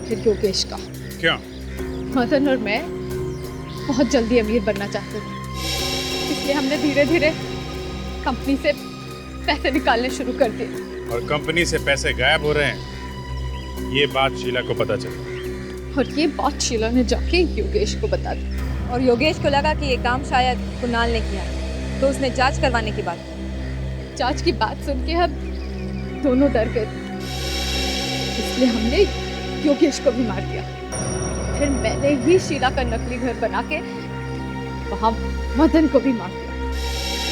फिर योगेश का। क्यों? मदन और मैं बहुत जल्दी अमीर बनना चाहते थे, इसलिए हमने धीरे धीरे कंपनी से पैसे निकालने शुरू कर दिए। और कंपनी से पैसे गायब हो रहे हैं, ये बात शीला को पता चली। और ये बात शीला ने जाके योगेश को बता दी। और योगेश को लगा कि ये काम शायद कुणाल ने किया, तो उसने जांच करवाने की बात। जांच की बात सुन के हम दोनों डर गए, इसलिए हमने योगेश को भी मार दिया। फिर मैंने ही शीला का नकली घर बना के वहां मदन को भी मार दिया।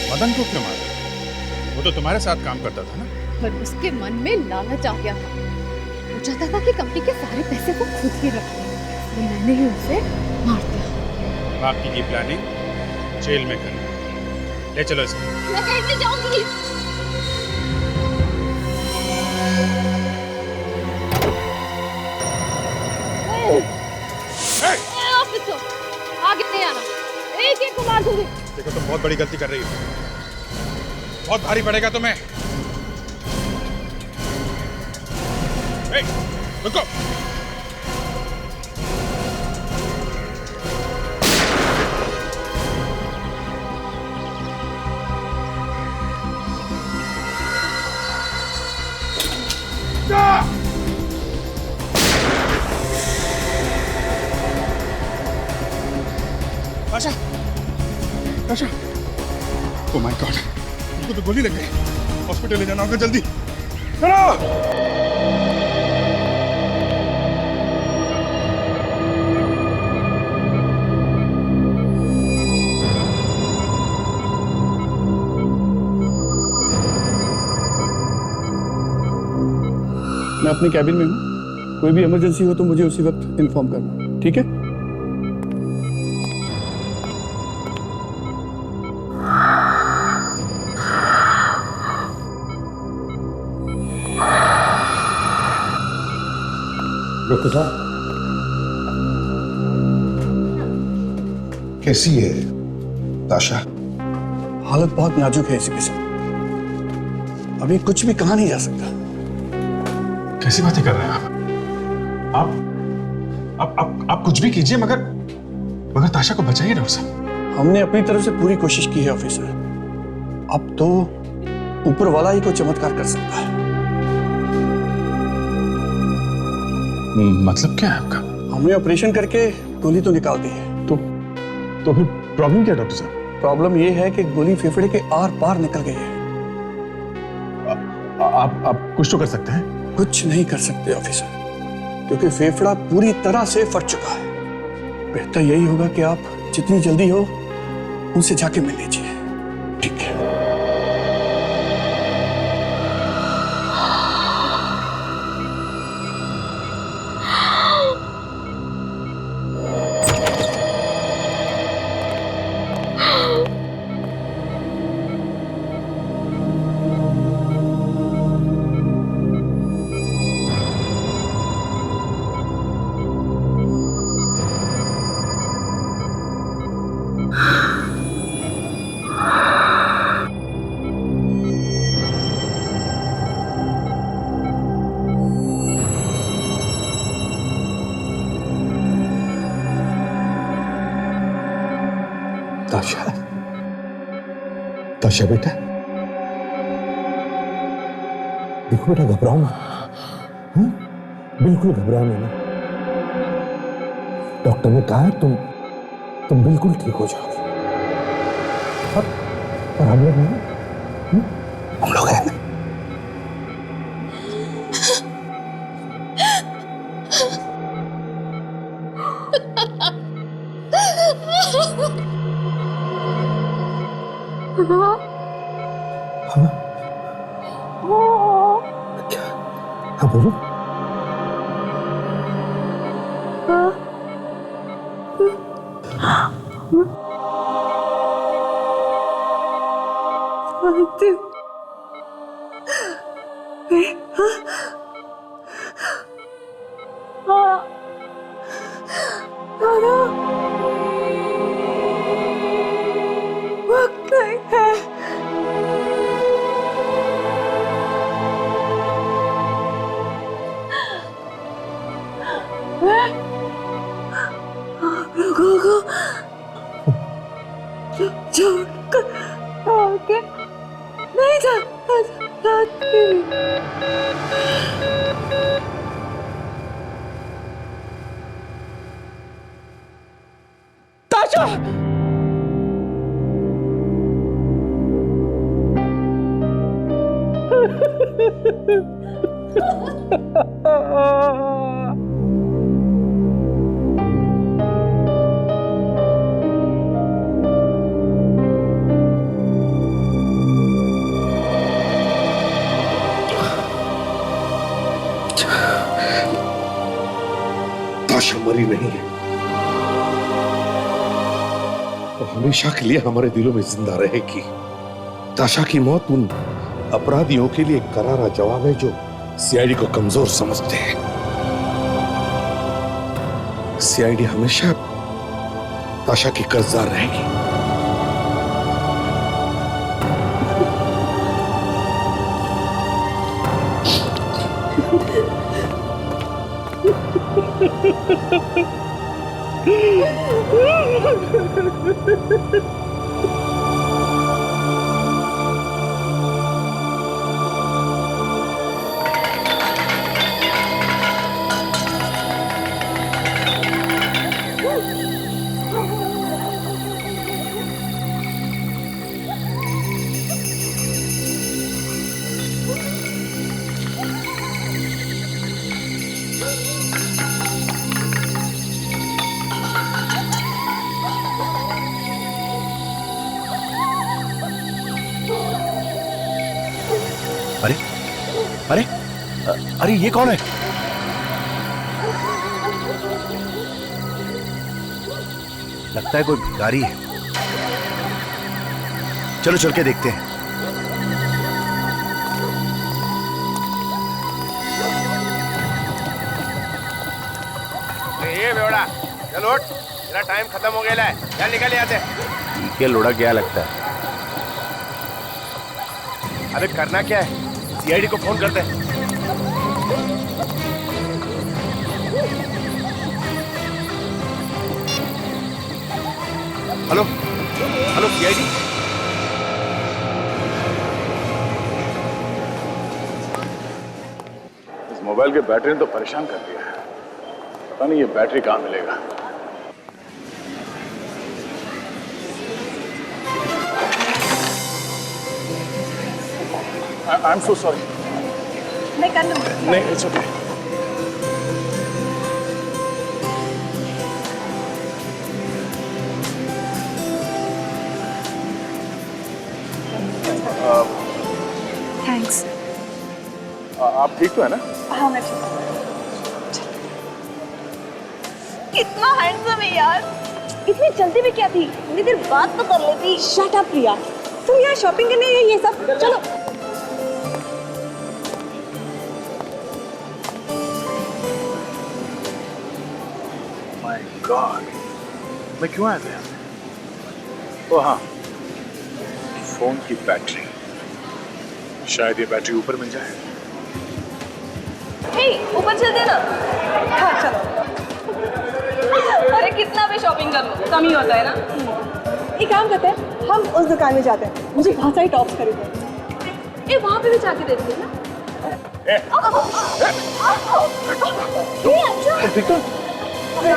मदन को क्यों मारा? वो तो तुम्हारे साथ काम करता था ना। पर उसके मन में लालच आ गया था, वो चाहता था कि कंपनी के सारे पैसे वो खुद ही रखे, तो मैंने ही उसे मार दिया। बाकी की प्लानिंग जेल में करनी। ले चलो इसको। मैं कैसे जाऊंगी? ऑफिसर, आगे नहीं आना, एक एक को मार दूंगी। देखो, तुम बहुत बड़ी गलती कर रही हो, बहुत भारी पड़ेगा तुम्हें। रुको। ताशा, ओह माय गॉड, उसको तो गोली लग गई। हॉस्पिटल ले जाना होगा जल्दी। चलो। मैं अपने कैबिन में हूँ, कोई भी इमरजेंसी हो तो मुझे उसी वक्त इन्फॉर्म करना, ठीक है? डॉक्टर साहब, कैसी है ताशा? हालत बहुत नाजुक है इसी के साथ, अभी कुछ भी कहा नहीं जा सकता। कैसी बातें कर रहे हैं आप कुछ भी कीजिए मगर ताशा को बचाइए डॉक्टर साहब। हमने अपनी तरफ से पूरी कोशिश की है ऑफिसर, अब तो ऊपर वाला ही कोई चमत्कार कर सकता है। मतलब क्या है आपका? हमने ऑपरेशन करके गोली तो निकाल दी है। तो फिर प्रॉब्लम क्या है डॉक्टर साहब? प्रॉब्लम ये है कि गोली फेफड़े के आर पार निकल गई है। आप कुछ तो कर सकते हैं? कुछ नहीं कर सकते ऑफिसर, क्योंकि फेफड़ा पूरी तरह से फट चुका है। बेहतर यही होगा कि आप जितनी जल्दी हो उनसे जाके मिल लीजिए। ठीक है। ताशा, ताशा बेटा, देखो बेटा, घबराओ मत, बिल्कुल घबराओ नहीं। डॉक्टर ने कहा है तुम बिल्कुल ठीक हो जाओगे। और हम लोग हैं, हम लोग हैं। हाँ बोलो। वक्त नहीं है। आप लोगों को छोड़कर आगे नहीं जाना चाहती। ताशा! ताशा मरी नहीं है, वो हमेशा के लिए हमारे दिलों में जिंदा रहेगी। ताशा की मौत उन अपराधियों के लिए एक करारा जवाब है जो सीआईडी को कमजोर समझते हैं। सीआईडी हमेशा ताशा की कर्जदार रहेगी। अरे अरे अरे ये कौन है? लगता है कोई भिखारी है। चलो चल के देखते हैं। ये बेवड़ा, चल उठ, तेरा टाइम खत्म हो गया है, चल निकल यहाँ से। ये लोड़ा क्या लगता है? अबे करना क्या है? सीआईडी को फोन करते हैं। Hello hello CID. इस मोबाइल के बैटरी ने तो परेशान कर दिया है। पता नहीं ये बैटरी कहाँ मिलेगा। I am so sorry. मैं कर लूँगी। नहीं, इट्स ओके। थैंक्स। आप ठीक तो है ना? हाँ मैं ठीक हूँ। कितना हैंडसम है यार। इतनी जल्दी में क्या थी? थोड़ी देर बात तो कर लेती। शट अप प्रिया। तुम यहाँ शॉपिंग करने आई ये सब? चलो। माय गॉड, मैं क्यों आया था यहाँ? ओ हाँ, फोन की बैटरी। शायद ये बैटरी ऊपर मिल जाए। हे, ऊपर चल देना। हाँ चलो। अरे कितना भी शॉपिंग कर लो कम ही होता है ना। एक काम करते हैं, हम उस दुकान में जाते हैं। मुझे बहुत सारी टॉप्स खरीदने हैं। वहाँ पे भी जाके देखते हैं ना।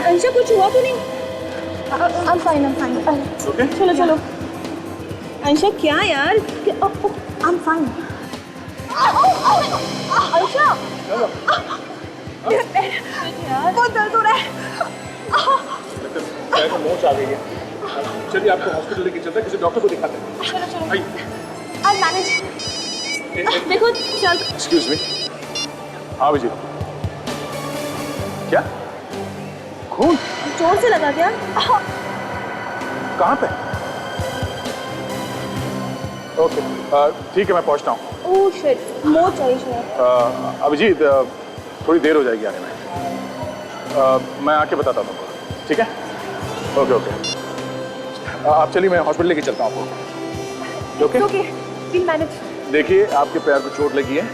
अंशा कुछ हुआ तो नहीं? I'm fine, I'm fine. Okay? चलो चलो। अंशा क्या यार? I'm fine. अंशा। बहुत दर्द हो रहा है। पैर में मोच आ गई है। चलिए आपको हॉस्पिटल लेके चलते हैं, किसी डॉक्टर को दिखाते हैं। चलो चलो। आइए। I'll manage. देखो चल। Excuse me. हाँ विजय। क्या? खून? जोर से लगा क्या? कहाँ पे? ओके, ठीक है मैं पहुँचता हूँ। ओह शिट, मोच आई शायद। अभिजीत, थोड़ी देर हो जाएगी आने में। मैं आके बताता हूँ तुमको, ठीक है? Okay okay. आप चलिए, मैं हॉस्पिटल लेके चलता हूँ आपको। ओके? Okay, we'll manage. देखिए आपके पैर को चोट लगी है,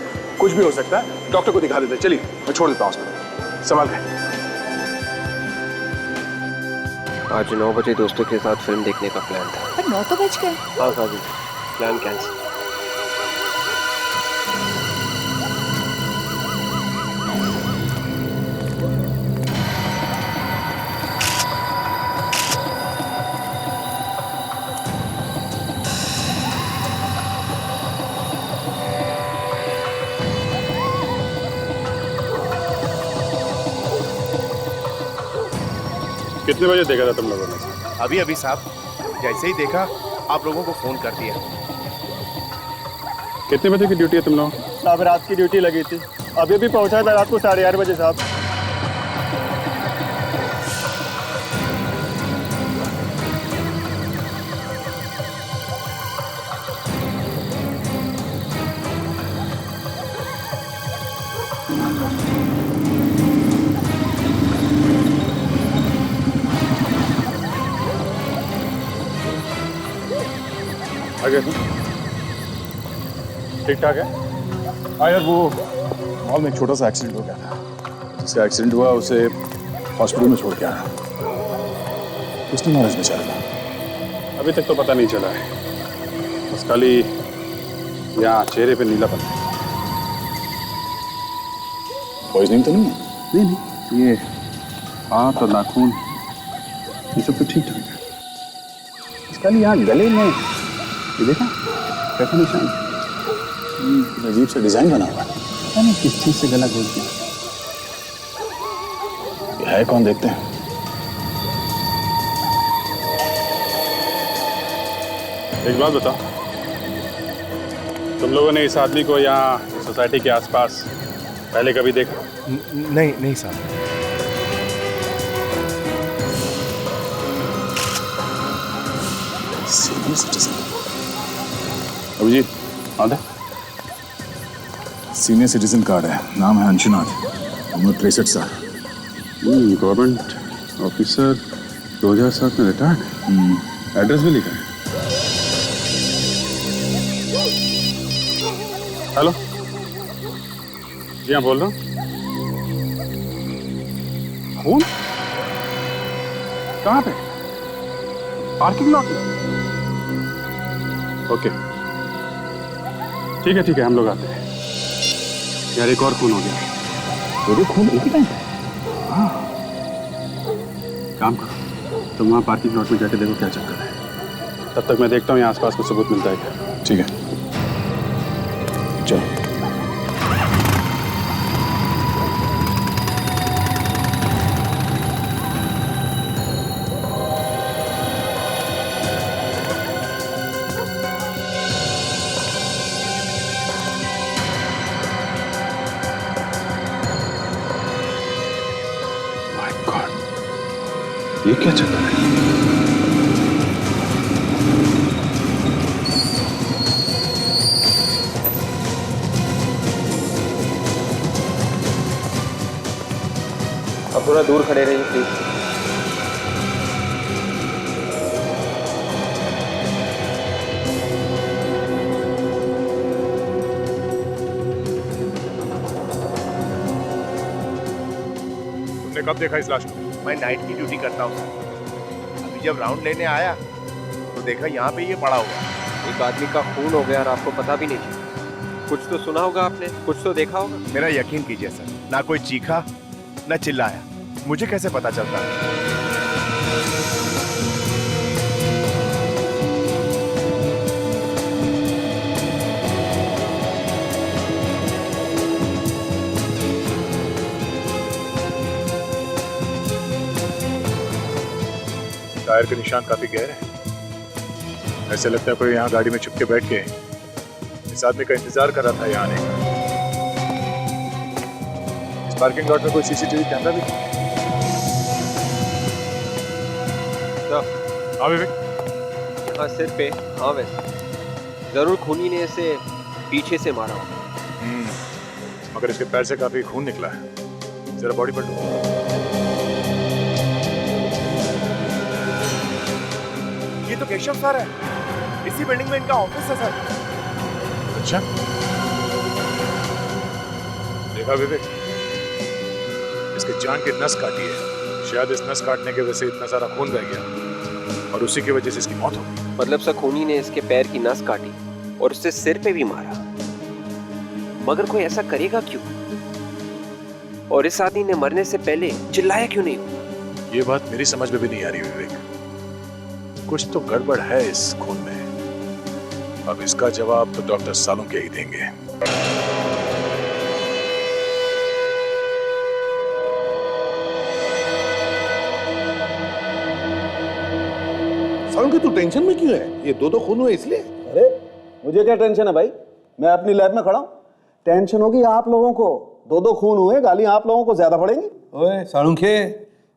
कुछ भी हो सकता है, डॉक्टर को दिखा देते हैं। चलिए मैं छोड़ देता हूँ हॉस्पिटल। संभाल के। आज 9 बजे दोस्तों के साथ फिल्म देखने का प्लान था। पर 9 तो बज गए। हाँ भाभी, प्लान कैंसिल। कितने बजे देखा था तुम लोगों ने? अभी अभी साहब, जैसे ही देखा आप लोगों को फोन कर दिया। कितने बजे की ड्यूटी है तुम लोग? साहब रात की ड्यूटी लगी थी, अभी भी पहुंचा था रात को 8:30 बजे साहब। आगे ठीक ठाक है? हाँ यार, वो मॉल में एक छोटा सा एक्सीडेंट हो गया था। जिसका एक्सीडेंट हुआ उसे हॉस्पिटल में छोड़ के आया। उसने नॉलेज बेचारा था। अभी तक तो पता नहीं चला है, बस खाली यहाँ चेहरे पे नीलापन है। पॉइजनिंग तो नहीं है? नहीं नहीं, ये हाथ और नाखून ये सब तो ठीक ठाक है। इसका यहाँ गले में ये देखा कैसा निशान? अजीब सा डिजाइन बना हुआ है। पता नहीं किस चीज से गला घोल दिया। ये है कौन, देखते हैं। एक बात बता, तुम लोगों ने इस आदमी को यहाँ सोसाइटी के आसपास पहले कभी देखा? नहीं नहीं साहब। सीनियर सिटीजन अभिजीत, आधा सीनियर सिटीजन कार्ड है, नाम है अंशुनाथ, उम्र 63 साल, गवर्नमेंट ऑफिसर, 2007 में रिटायर्ड, एड्रेस भी लिखा है। हेलो, जी हाँ बोल रहा हूँ। खून कहाँ पे? पार्किंग लॉट में? ओके ठीक है हम लोग आते हैं। यार एक और खून हो गया। दो खून एक ही टाइम? हाँ, काम करो तुम वहाँ पार्किंग लॉट में जाके देखो क्या चक्कर है। तब तक मैं देखता हूँ यहाँ आसपास कुछ सबूत मिलता है क्या। ठीक है चलो। ये क्या चक्कर है? अब थोड़ा दूर खड़े रहिए प्लीज। तुमने कब देखा इस लाश को? मैं नाइट की ड्यूटी करता हूँ सर। अभी जब राउंड लेने आया तो देखा यहाँ पे ये पड़ा हुआ। एक आदमी का खून हो गया और आपको पता भी नहीं चला। कुछ तो सुना होगा आपने, कुछ तो देखा होगा। मेरा यकीन कीजिए सर, ना कोई चीखा ना चिल्लाया, मुझे कैसे पता चलता? टायर के निशान काफी गहरे हैं। ऐसे लगता है कोई यहाँ गाड़ी में छुप के बैठ के इस आदमी का इंतजार कर रहा था यहाँ आने का। इस पार्किंग लॉट में कोई सीसीटीवी कैमरा भी नहीं। हाँ विवेक, यहाँ सिर पे, हाँ वैसे जरूर खूनी ने इसे पीछे से मारा होगा। मगर इसके पैर से काफी खून निकला है। जरा बॉडी पर ये तो केशव सर है, इसी बिल्डिंग में इनका ऑफिस है सर। अच्छा देखा विवेक, इसके जान की नस काटी है। शायद इस नस काटने की वजह से इतना सारा खून बह गया और उसी की वजह से इसकी मौत हो गई। मतलब सर खूनी ने इसके पैर की नस काटी और उससे सिर पे भी मारा, मगर कोई ऐसा करेगा क्यों? और इस आदमी ने मरने से पहले चिल्लाया क्यों नहीं? ये बात मेरी समझ में भी नहीं आ रही विवेक। कुछ तो गड़बड़ है इस खून में। अब इसका जवाब तो डॉक्टर सालुंके ही देंगे। सालुंके तू टेंशन में क्यों है? ये दो खून हुए इसलिए? अरे मुझे क्या टेंशन है भाई, मैं अपनी लैब में खड़ा हूं। टेंशन होगी आप लोगों को, दो खून हुए, गालियां आप लोगों को ज्यादा पड़ेंगी। ओए सालुंके,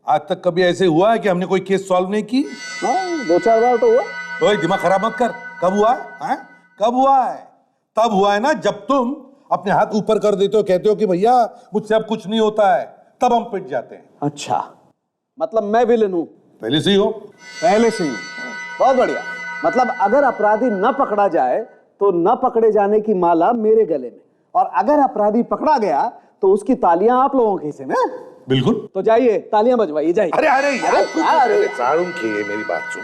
आज तक कभी ऐसे हुआ है कि हमने कोई केस सॉल्व नहीं की? हाँ 2-4 बार तो हुआ। ओए दिमाग खराब मत कर। कब हुआ है? कब हुआ है? तब हुआ है ना जब तुम अपने हाथ ऊपर कर देते हो, कहते हो कि भैया मुझसे अब कुछ नहीं होता है, तब हम पिट जाते हैं। अच्छा मतलब मैं विलेन हूं? पहले से ही हो। पहले से ही। बहुत बढ़िया। मतलब अगर अपराधी न पकड़ा जाए तो न पकड़े जाने की माला मेरे गले में, और अगर अपराधी पकड़ा गया तो उसकी तालियां आप लोगों के हिस्से में। बिल्कुल। तो जाइए तालियां बजवाइए, जाइए। अरे सालुंके मेरी बात सुन।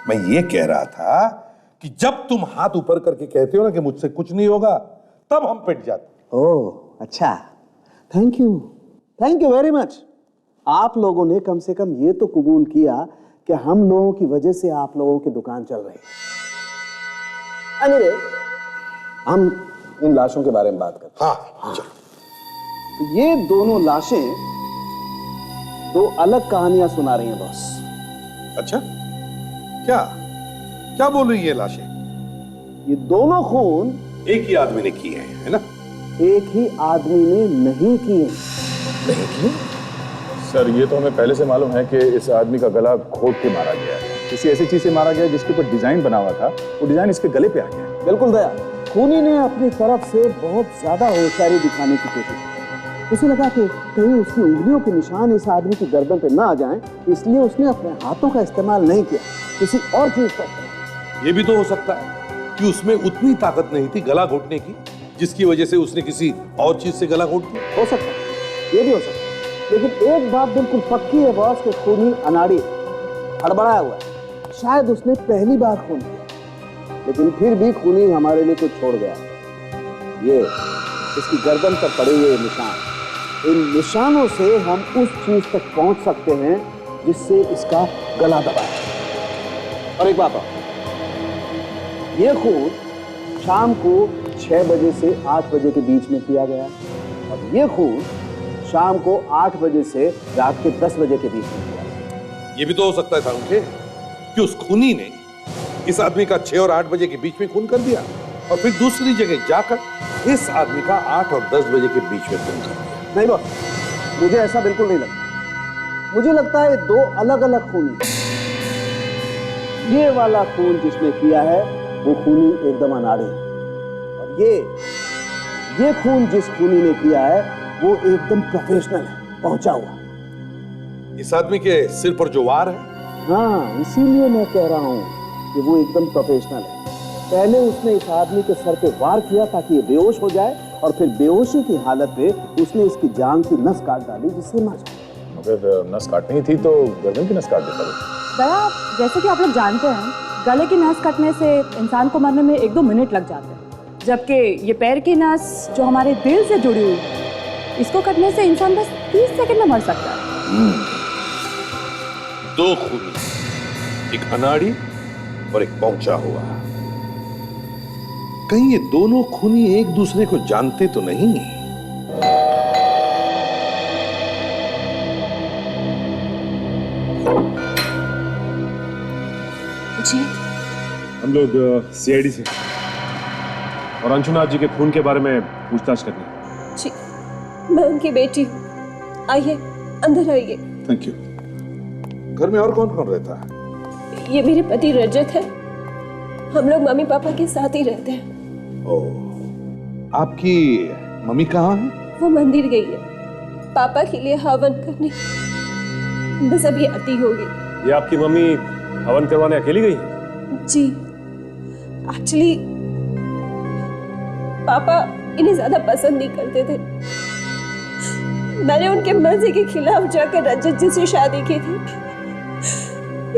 मैं ये कह रहा था कि जब तुम हाथ ऊपर करके कहते हो ना कि मुझसे कुछ नहीं होगा, तब हम पिट जाते। ओह अच्छा, थैंक यू वेरी मच। आप लोगों ने कम से कम ये तो कबूल किया कि हम लोगों की वजह से आप लोगों की दुकान चल रही है। अनिरे, हम इन लाशों के बारे में बात करते हैं। हाँ। तो ये दोनों लाशें दो अलग कहानियां सुना रही हैं बॉस। अच्छा क्या क्या बोल रही है लाशें? ये दोनों खून एक ही आदमी ने किए हैं, है ना? एक ही आदमी ने नहीं किए। नहीं किए? सर ये तो हमें पहले से मालूम है कि इस आदमी का गला घोट के मारा गया है। किसी ऐसी चीज से मारा गया जिसके ऊपर डिजाइन बना हुआ था, वो डिजाइन इसके गले पे आ गया। बिल्कुल दया, खूनी ने अपनी तरफ से बहुत ज्यादा होशियारी दिखाने की कोशिश की। उसे लगा कि कहीं उसकी उंगलियों के निशान इस आदमी की गर्दन पे ना आ जाएं, इसलिए उसने अपने हाथों का इस्तेमाल नहीं किया, किसी और चीज पर। ये भी तो हो सकता है कि उसमें उतनी ताकत नहीं थी गला घोटने की, जिसकी वजह से उसने किसी और चीज से गला घोट दिया। हो सकता है, ये भी हो सकता है। लेकिन एक बात बिल्कुल पक्की है बॉस, के खूनी अनाड़ी हड़बड़ाया हुआ है। शायद उसने पहली बार खून किया, लेकिन फिर भी खूनी हमारे लिए कुछ छोड़ गया। ये इसकी गर्दन पर पड़े हुए निशान, इन निशानों से हम उस चीज तक पहुंच सकते हैं जिससे इसका गला दबा है। और एक बात और, ये खून शाम को 6 बजे से 8 बजे के बीच में किया गया, और ये खून शाम को 8 बजे से रात के 10 बजे के बीच में किया। ये भी तो हो सकता है सारुण कि उस खूनी ने इस आदमी का 6 और 8 बजे के बीच में खून कर दिया, और फिर दूसरी जगह जाकर इस आदमी का 8 और 10 बजे के बीच में खून कर दिया। नहीं बॉस, मुझे ऐसा बिल्कुल नहीं लगता। मुझे लगता है 2 अलग अलग खूनी। ये वाला खून जिसने किया है वो खूनी एकदम अनाड़ी है, और ये खून जिस खूनी ने किया है वो एकदम प्रोफेशनल है, पहुंचा हुआ। इस आदमी के सिर पर जो वार है, हाँ, इसीलिए मैं कह रहा हूं कि वो एकदम प्रोफेशनल है। पहले उसने इस आदमी के सर पे वार किया ताकि ये बेहोश हो जाए, और फिर बेहोशी की हालत में उसने इसकी जान की नस काट डाली जिससे मर जाए। अगर नस काटनी थी तो गर्दन की नस काट देता वो। दया, जैसे कि आप लोग जानते हैं, गले की नस कटने से इंसान को मरने में 1-2 मिनट लग जाते हैं, जबकि ये पैर की नस जो हमारे दिल से जुड़ी हुई है, इसको कटने से इंसान बस 30 सेकंड में मर सकता है। 2 खूनी, एक अनाड़ी और एक पहुंचा हुआ। कहीं ये दोनों खूनी एक दूसरे को जानते तो नहीं? जी, हम लोग सीआईडी से और अंशुनाथ जी के खून के बारे में पूछताछ करनी। जी, मैं उनकी बेटी हूँ। आइए, अंदर आइए। Thank you. घर में और कौन कौन रहता है? ये मेरे पति रजत है। हम लोग मम्मी पापा के साथ ही रहते हैं। आपकी मम्मी कहाँ है? वो मंदिर गई है पापा के लिए हवन करने, बस अभी आती होगी। ये आपकी मम्मी हवन करवाने अकेली गई है? जी, एक्चुअली पापा इन्हें ज्यादा पसंद नहीं करते थे। मैंने उनके मर्जी के खिलाफ जाकर रजत जी से शादी की थी,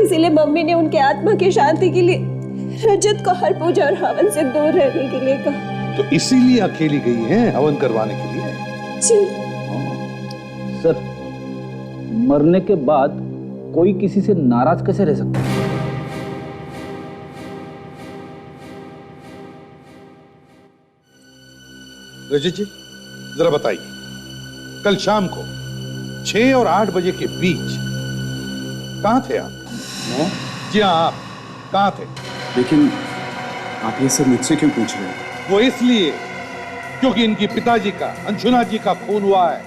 इसीलिए मम्मी ने उनके आत्मा की शांति के लिए रजत को हर पूजा और हवन से दूर रहने के लिए कहा। तो इसीलिए अकेली गई हैं हवन करवाने के लिए? जी सर, मरने के बाद कोई किसी से नाराज कैसे रह सकता है? रजत जी, जरा बताइए, कल शाम को 6 और 8 बजे के बीच कहां थे आप? मैं? जी हाँ, आप कहां थे? लेकिन आप ये सब मुझसे क्यों पूछ रहे हैं? वो इसलिए क्योंकि इनकी पिताजी का, अंशुनाथ जी का खून हुआ है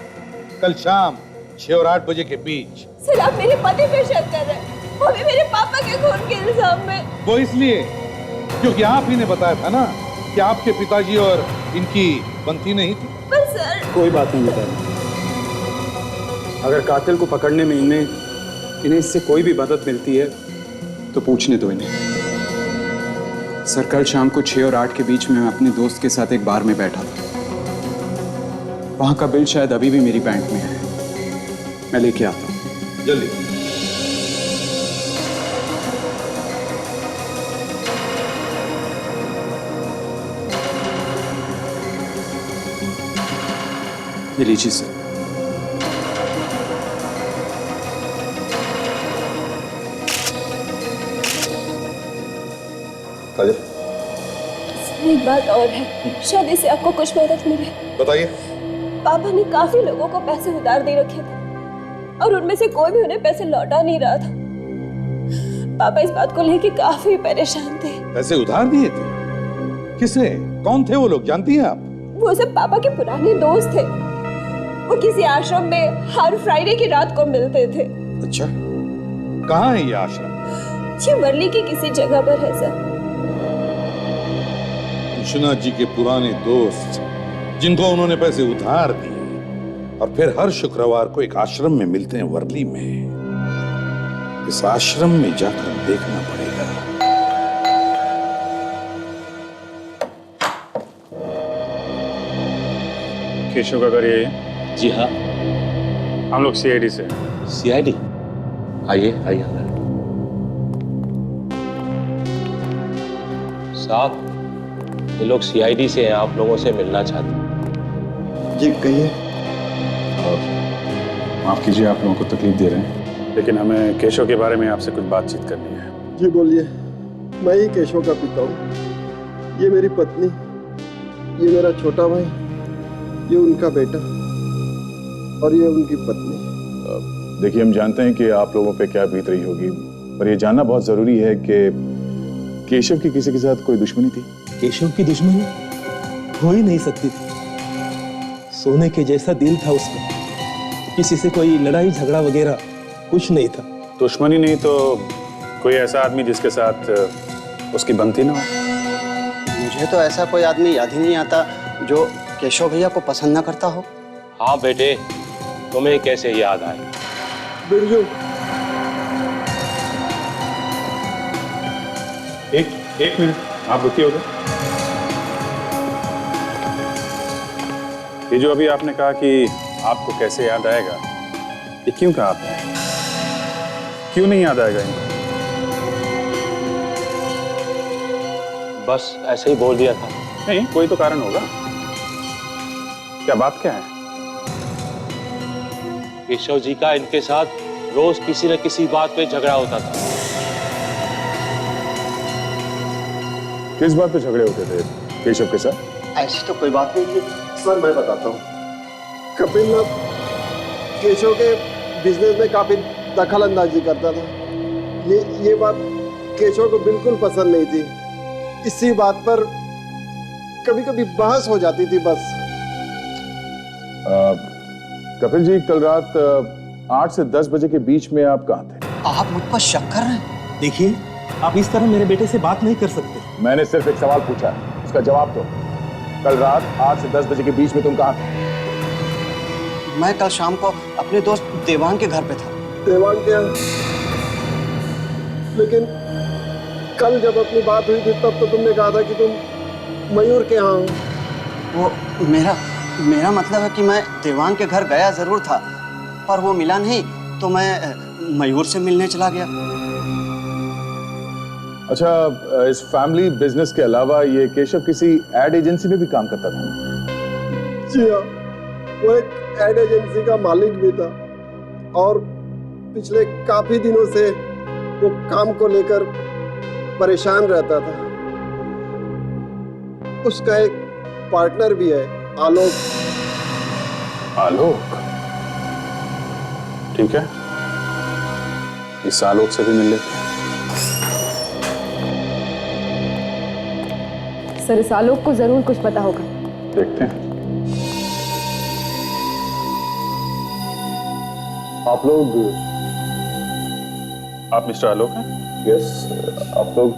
कल शाम 6 और 8 बजे के बीच। सर, आप मेरे पति पे शक कर रहे हैं, वो भी मेरे पापा के खून के इल्जाम में। वो इसलिए क्योंकि आप ही ने बताया था ना कि आपके पिताजी और इनकी बनती नहीं थी। पर सर, कोई बात नहीं बताया। अगर कातिल को पकड़ने में इन्हें इससे कोई भी मदद मिलती है तो पूछने दो इन्हें। सर, कल शाम को 6 और 8 के बीच में मैं अपने दोस्त के साथ एक बार में बैठा था। वहां का बिल शायद अभी भी मेरी बैंक में है, मैं लेके आता हूं। जल्दी। ये लीजिए सर। एक बात और है, शायद इससे आपको कुछ मदद मिले। बताइए। पापा ने काफी लोगों को पैसे उधार दे रखे थे और उनमें से कोई भी उन्हें पैसे लौटा नहीं रहा था। पापा इस बात को लेकर काफी परेशान थे। पैसे उधार दिए थे? किसे? कौन थे वो लोग, जानती हैं आप? वो सब पापा के पुराने दोस्त थे। वो किसी आश्रम में हर फ्राइडे की रात को मिलते थे। अच्छा, कहाँ है ये आश्रम? ये वर्ली की किसी जगह पर है सर। विश्वनाथ जी के पुराने दोस्त जिनको उन्होंने पैसे उधार दिए और फिर हर शुक्रवार को एक आश्रम में मिलते हैं वर्ली में। इस आश्रम में जाकर देखना पड़ेगा। केशव का घर यही है? जी हाँ। हम लोग सीआईडी से। सीआईडी? आइए आइए अंदर। साहब, ये लोग सीआईडी से हैं, आप लोगों से मिलना चाहते हैं। जी कहिए। माफ कीजिए आप लोगों को तकलीफ दे रहे हैं, लेकिन हमें केशव के बारे में आपसे कुछ बातचीत करनी है। जी बोलिए। मैं ही केशव का पिता हूँ। ये मेरी पत्नी, ये मेरा छोटा भाई, ये उनका बेटा और ये उनकी पत्नी। देखिए, हम जानते हैं कि आप लोगों पे क्या बीत रही होगी, पर ये जानना बहुत जरूरी है कि केशव की किसी के साथ कोई दुश्मनी थी? केशव की दुश्मनी हो ही नहीं सकती थी। सोने के जैसा दिल था उसका, किसी से कोई लड़ाई झगड़ा वगैरह कुछ नहीं था। दुश्मनी नहीं तो कोई ऐसा आदमी जिसके साथ उसकी बनती ना हो? मुझे तो ऐसा कोई आदमी याद ही नहीं आता जो केशव भैया को पसंद ना करता हो। हाँ बेटे, तुम्हें कैसे याद आए? बिरजू। एक मिनट, आप रुकिए उधर। ये जो अभी आपने कहा कि आपको कैसे याद आएगा, ये क्यों कहा आपने? क्यों नहीं याद आएगा इनको? बस ऐसे ही बोल दिया था। नहीं, कोई तो कारण होगा। क्या बात क्या है? केशव जी का इनके साथ रोज किसी न किसी बात पे झगड़ा होता था। किस बात पे झगड़े होते थे केशव के साथ? ऐसी तो कोई बात नहीं थी सर, मैं बताता हूँ। कपिल ना केशव के बिजनेस में काफी दखल अंदाजी करता था। ये बात केशव को बिल्कुल पसंद नहीं थी। इसी बात पर कभी कभी बहस हो जाती थी बस। कपिल जी, कल रात 8 से 10 बजे के बीच में आप कहाँ थे? आप मुझ पर शक कर रहे हैं? देखिए, आप इस तरह मेरे बेटे से बात नहीं कर सकते। मैंने सिर्फ एक सवाल पूछा है, उसका जवाब दो। कल रात 8 से 10 बजे के बीच में तुम कहाँ थे? मैं कल शाम को अपने दोस्त देवांग के घर पे था। देवांग के यहाँ? लेकिन कल जब अपनी बात हुई थी तब तो तुमने कहा था कि तुम मयूर के यहाँ हो। वो मेरा मतलब है कि मैं देवांग के घर गया जरूर था, पर वो मिला नहीं तो मैं मयूर से मिलने चला गया। अच्छा, इस फैमिली बिजनेस के अलावा ये केशव किसी एड एजेंसी में भी काम करता था? जी हाँ, वो एक एड एजेंसी का मालिक भी था और पिछले काफी दिनों से वो काम को लेकर परेशान रहता था। उसका एक पार्टनर भी है, आलोक। आलोक? ठीक है, इस आलोक से भी मिल लेते हैं। सर, इस आलोक को जरूर कुछ पता होगा। देखते हैं। आप मिस्टर आलोक हैं? यस। आप लोग?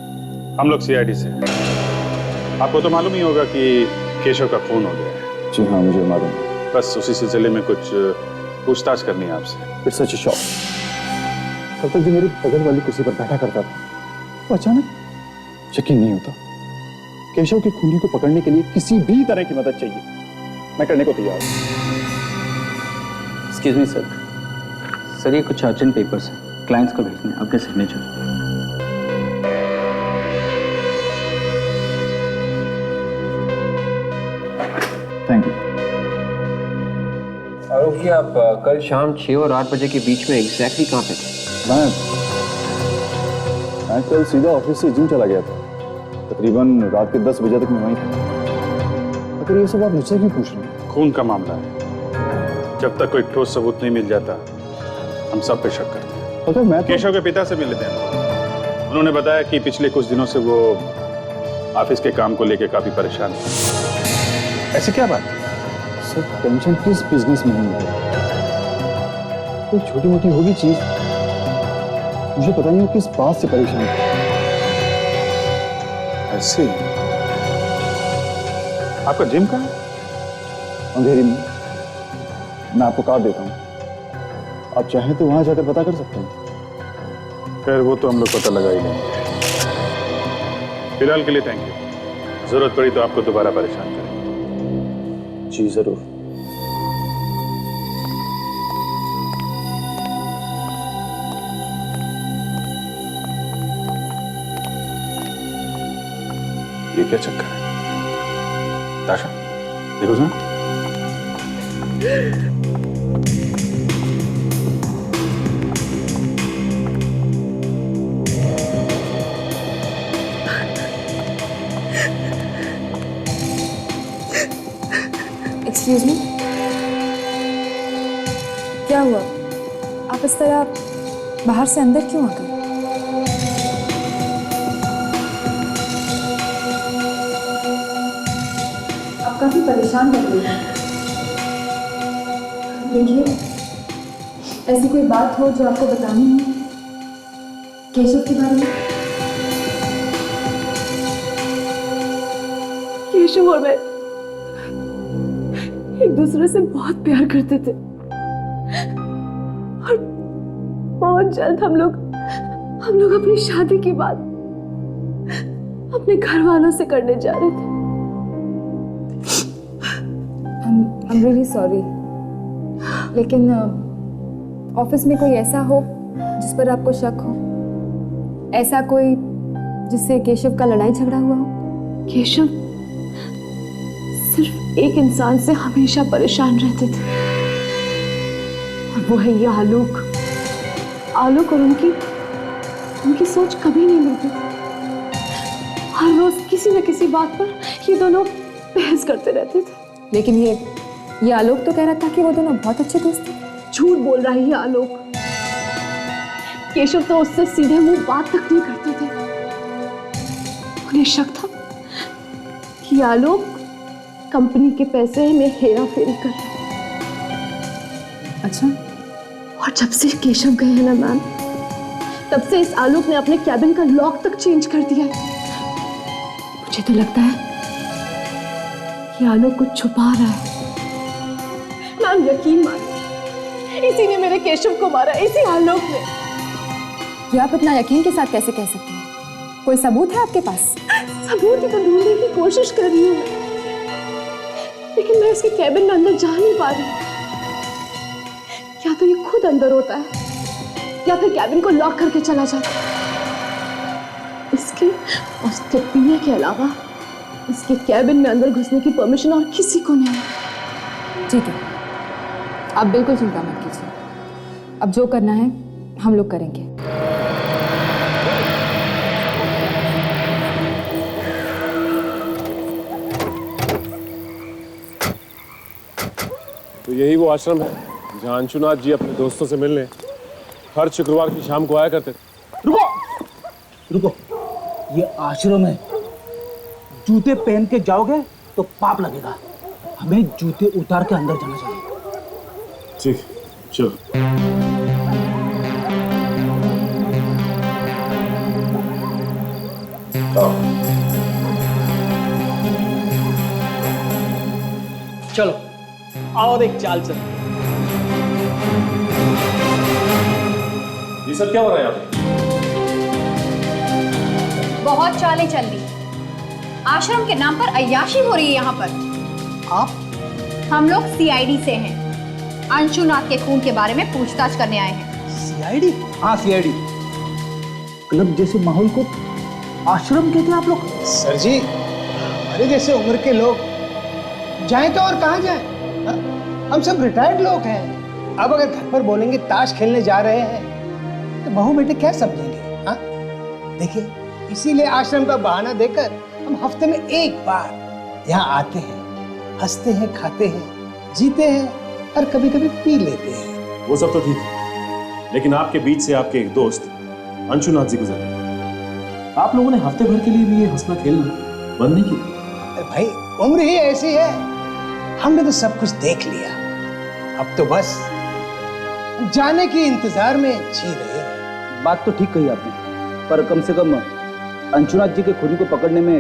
हम लोग सीआईडी से हैं। आपको तो मालूम ही होगा कि केशव का खून हो गया है। जी हाँ, मुझे मालूम है। बस उसी सिलसिले में कुछ पूछताछ करनी है आपसे। It's such a shock. कल तक जो मेरी बगल वाली कुर्सी पर बैठा करता था, वो अचानक यकीन नहीं होता। केशव की खूनी को पकड़ने के लिए किसी भी तरह की मदद चाहिए, मैं करने को तैयार हूँ। Excuse me sir. सर, ये कुछ अर्जेंट पेपर्स हैं, क्लाइंट्स को भेजने, अपने signature. Thank you. Alok ji, आप कल शाम 6 और 8 बजे के बीच में एग्जैक्टली कहाँ पे थे? मैं कल सीधा ऑफिस से जिम चला गया था। तकरीबन रात के 10 बजे तक मैं वहीं था। अगर ये सब आप मुझसे क्यों पूछ रहे हैं? खून का मामला है, जब तक कोई ठोस सबूत नहीं मिल जाता हम सब पे शक करते हैं। अगर मैं केशव के पिता से मिल लेते हैं। उन्होंने बताया कि पिछले कुछ दिनों से वो ऑफिस के काम को लेकर काफी परेशान है। ऐसी क्या बात? सर टेंशन किस बिजनेस में नहीं है, कोई छोटी मोटी होगी चीज, मुझे पता नहीं वो किस बात से परेशान है। ऐसे आपका जिम कहाँ है? अंधेरी में, मैं आपको कार्ड देता हूँ, आप चाहें तो वहां जाकर पता कर सकते हैं। खैर वो तो हम लोग पता लगा ही लेंगे। फिलहाल के लिए थैंक यू, जरूरत पड़ी तो आपको दोबारा परेशान करेंगे। जी जरूर। ये क्या चक्कर है? ताशा देखो सर। एक्सक्यूज मी, क्या हुआ? आप इस तरह बाहर से अंदर क्यों आ गए? आप काफी परेशान लग रही हैं। देखिए, ऐसी कोई बात हो जो आपको बतानी है केशव के बारे में? केशव और मैं एक दूसरे से बहुत प्यार करते थे और बहुत जल्द हम लोग अपनी शादी की बात अपने घर वालों से करने जा रहे थे। I'm really sorry, लेकिन ऑफिस में कोई ऐसा हो जिस पर आपको शक हो, ऐसा कोई जिससे केशव का लड़ाई झगड़ा हुआ हो? केशव सिर्फ एक इंसान से हमेशा परेशान रहते थे और वो है ये आलोक। आलोक और उनकी सोच कभी नहीं मिलती थी। हर रोज किसी न किसी बात पर ये दोनों बहस करते रहते थे। लेकिन ये आलोक तो कह रहा था कि वो दोनों बहुत अच्छे दोस्त थे। झूठ बोल रहा है ये आलोक। केशव तो उससे सीधे मुंह बात तक नहीं करते थे। उन्हें शक था कि आलोक कंपनी के पैसे में हेरा फेरी कर रहा है। अच्छा। और जब से केशव गए हैं ना मैम, तब से इस आलोक ने अपने कैबिन का लॉक तक चेंज कर दिया है। मुझे तो लगता है कि आलोक कुछ छुपा रहा है। मैम यकीन मानिए, इसी ने मेरे केशव को मारा, इसी आलोक ने। ये आप इतना यकीन के साथ कैसे कह सकते हैं? कोई सबूत है आपके पास? सबूत ही तो ढूंढने की कोशिश कर रही हूँ, लेकिन मैं इसके कैबिन में अंदर जा नहीं पा रही। या तो ये खुद अंदर होता है या फिर कैबिन को लॉक करके चला जाता है। इसके और इसके पीने के अलावा इसके कैबिन में अंदर घुसने की परमिशन और किसी को नहीं है। ठीक है, आप बिल्कुल चिंता मत कीजिए। अब जो करना है हम लोग करेंगे। तो यही वो आश्रम है जहाँ अंशुनाथ जी अपने दोस्तों से मिलने हर शुक्रवार की शाम को आया करते थे। रुको रुको, ये आश्रम है, जूते पहन के जाओगे तो पाप लगेगा। हमें जूते उतार के अंदर जाना चाहिए। ठीक, चलो। चलो और एक चाल चल। ये सब क्या हो रहा है यहाँ पे? बहुत चालें चल रही। आश्रम के नाम पर अय्याशी हो रही है यहाँ पर। आप? हम लोग सीआईडी से हैं। अंशुनाथ के खून के बारे में पूछताछ करने आए हैं। सीआईडी? हाँ सीआईडी। क्लब जैसे माहौल को आश्रम कहते हैं आप लोग? सर जी, हमारे जैसे उम्र के लोग जाएं तो और कहाँ जाएं? हम सब रिटायर्ड लोग हैं। अब अगर घर पर बोलेंगे ताश खेलने जा रहे हैं तो बहू बेटे क्या समझेंगे? हाँ देखिए, इसीलिए आश्रम का बहाना देकर हम हफ्ते में एक बार यहाँ आते हैं, हंसते हैं, खाते हैं, जीते हैं और कभी कभी पी लेते हैं। वो सब तो ठीक है, लेकिन आपके बीच से आपके एक दोस्त अंशुनाथ जी गुजरे। आप लोगों ने हफ्ते भर के लिए भी ये हंसना खेलना बंद नहीं की। भाई उम्र ही ऐसी है, हमने तो सब कुछ देख लिया, अब तो बस जाने के इंतजार में जी रहे हैं। बात तो ठीक कही आपने, पर कम से कम अंशुनाथ जी के खूनी को पकड़ने में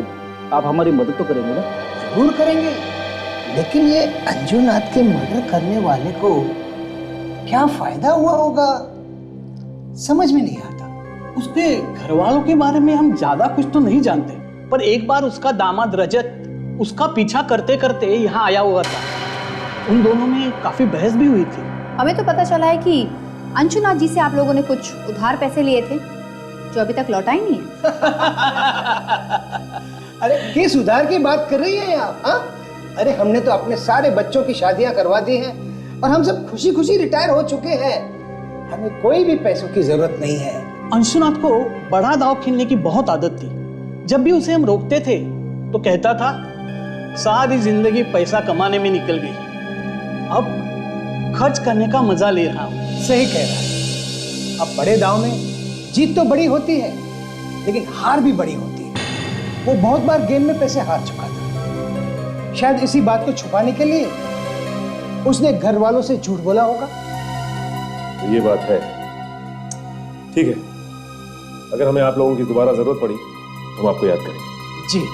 आप हमारी मदद तो करेंगे ना? जरूर करेंगे, लेकिन ये अंजुनाथ के मर्डर करने वाले को क्या फायदा हुआ होगा, समझ में नहीं आता। उसके घर वालों के बारे में हम ज्यादा कुछ तो नहीं जानते, पर एक बार उसका दामाद रजत उसका पीछा करते करते यहाँ आया हुआ था। उन दोनों में काफी बहस भी हुई थी। हमें तो पता चला है कि अंशुनाथ जी से आप लोगों ने कुछ उधार पैसे लिए थे जो अभी तक लौटा ही नहीं है। अरे किस उधार की बात कर रही हैं आप? हाँ, अरे हमने तो अपने सारे बच्चों की शादियां करवा दी हैं और हम सब खुशी खुशी रिटायर हो चुके हैं, हमें कोई भी पैसों की जरूरत नहीं है। अंशुनाथ को बड़ा दाव खेलने की बहुत आदत थी। जब भी उसे हम रोकते थे तो कहता था सारी जिंदगी पैसा कमाने में निकल गई, अब खर्च करने का मजा ले रहा हूं। सही कह रहा है, अब बड़े दाव में जीत तो बड़ी होती है लेकिन हार भी बड़ी होती है। वो बहुत बार गेम में पैसे हार चुका था, शायद इसी बात को छुपाने के लिए उसने घर वालों से झूठ बोला होगा। तो ये बात है, ठीक है, अगर हमें आप लोगों की दोबारा जरूरत पड़ी तो हम आपको याद करेंगे। जी।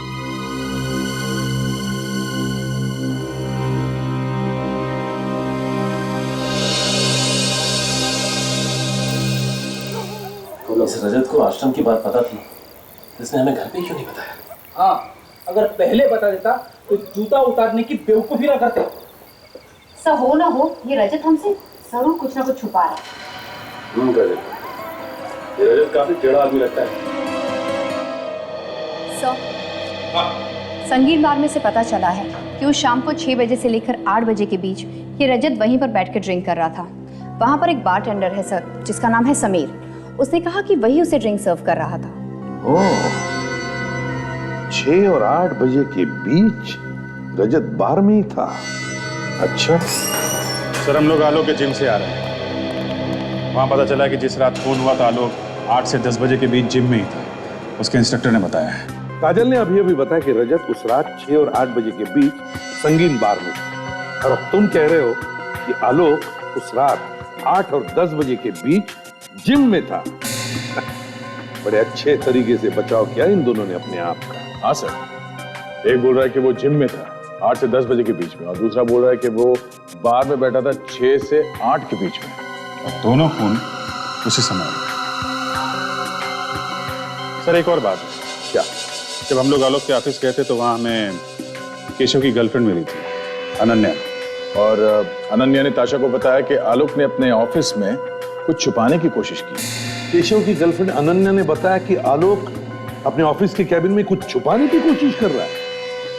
इस रजत को आश्रम की बात पता थी, इसने हमें घर पे क्यों नहीं बताया? हाँ, अगर पहले बता देता तो जूता उतारने की बेवकूफी ना करते। सब हो ना हो, ये रजत हमसे जरूर कुछ ना कुछ छुपा रहा है। रजत, ये रजत काफी टेढ़ा आदमी लगता है। संगीत बार में से पता चला है कि उस शाम को 6 बजे से लेकर 8 बजे के बीच ये रजत वहीं पर बैठकर ड्रिंक कर रहा था। वहां पर एक बारटेंडर है सर, जिसका नाम है समीर। उसने कहा कि वही उसे ड्रिंक सर्व कर रहा था। ओह, 6 और 8 बजे के बीच रजत बार में ही था। अच्छा सर, हम लोग आलोक के जिम से आ रहे हैं। वहां पता चला कि जिस रात खून हुआ था आलोक 8 से 10 बजे के बीच जिम में ही था, उसके इंस्ट्रक्टर ने बताया है। काजल ने अभी अभी बताया कि रजत उस रात 6 और 8 बजे के बीच संगीन बार में था, और अब तुम कह रहे हो कि आलोक उस रात 8 और 10 बजे के बीच जिम में था। बड़े अच्छे तरीके से बचाव किया इन दोनों ने अपने आप का। हाँ सर, एक बोल रहा है कि वो जिम में था 8 से 10 बजे के बीच में, और दूसरा बोल रहा है कि वो बार में बैठा था 6 से 8 के बीच में, और दोनों खून उसी समय। सर एक और बात है। क्या? जब हम लोग आलोक के ऑफिस गए थे तो वहां हमें केशव की गर्लफ्रेंड मिली थी, अनन्या, और अनन्या ने ताशा को बताया कि आलोक ने अपने ऑफिस में कुछ छुपाने की कोशिश की। केशव की गर्लफ्रेंड अनन्या ने बताया कि आलोक अपने ऑफिस के कैबिन में कुछ छुपाने की कोशिश कर रहा है।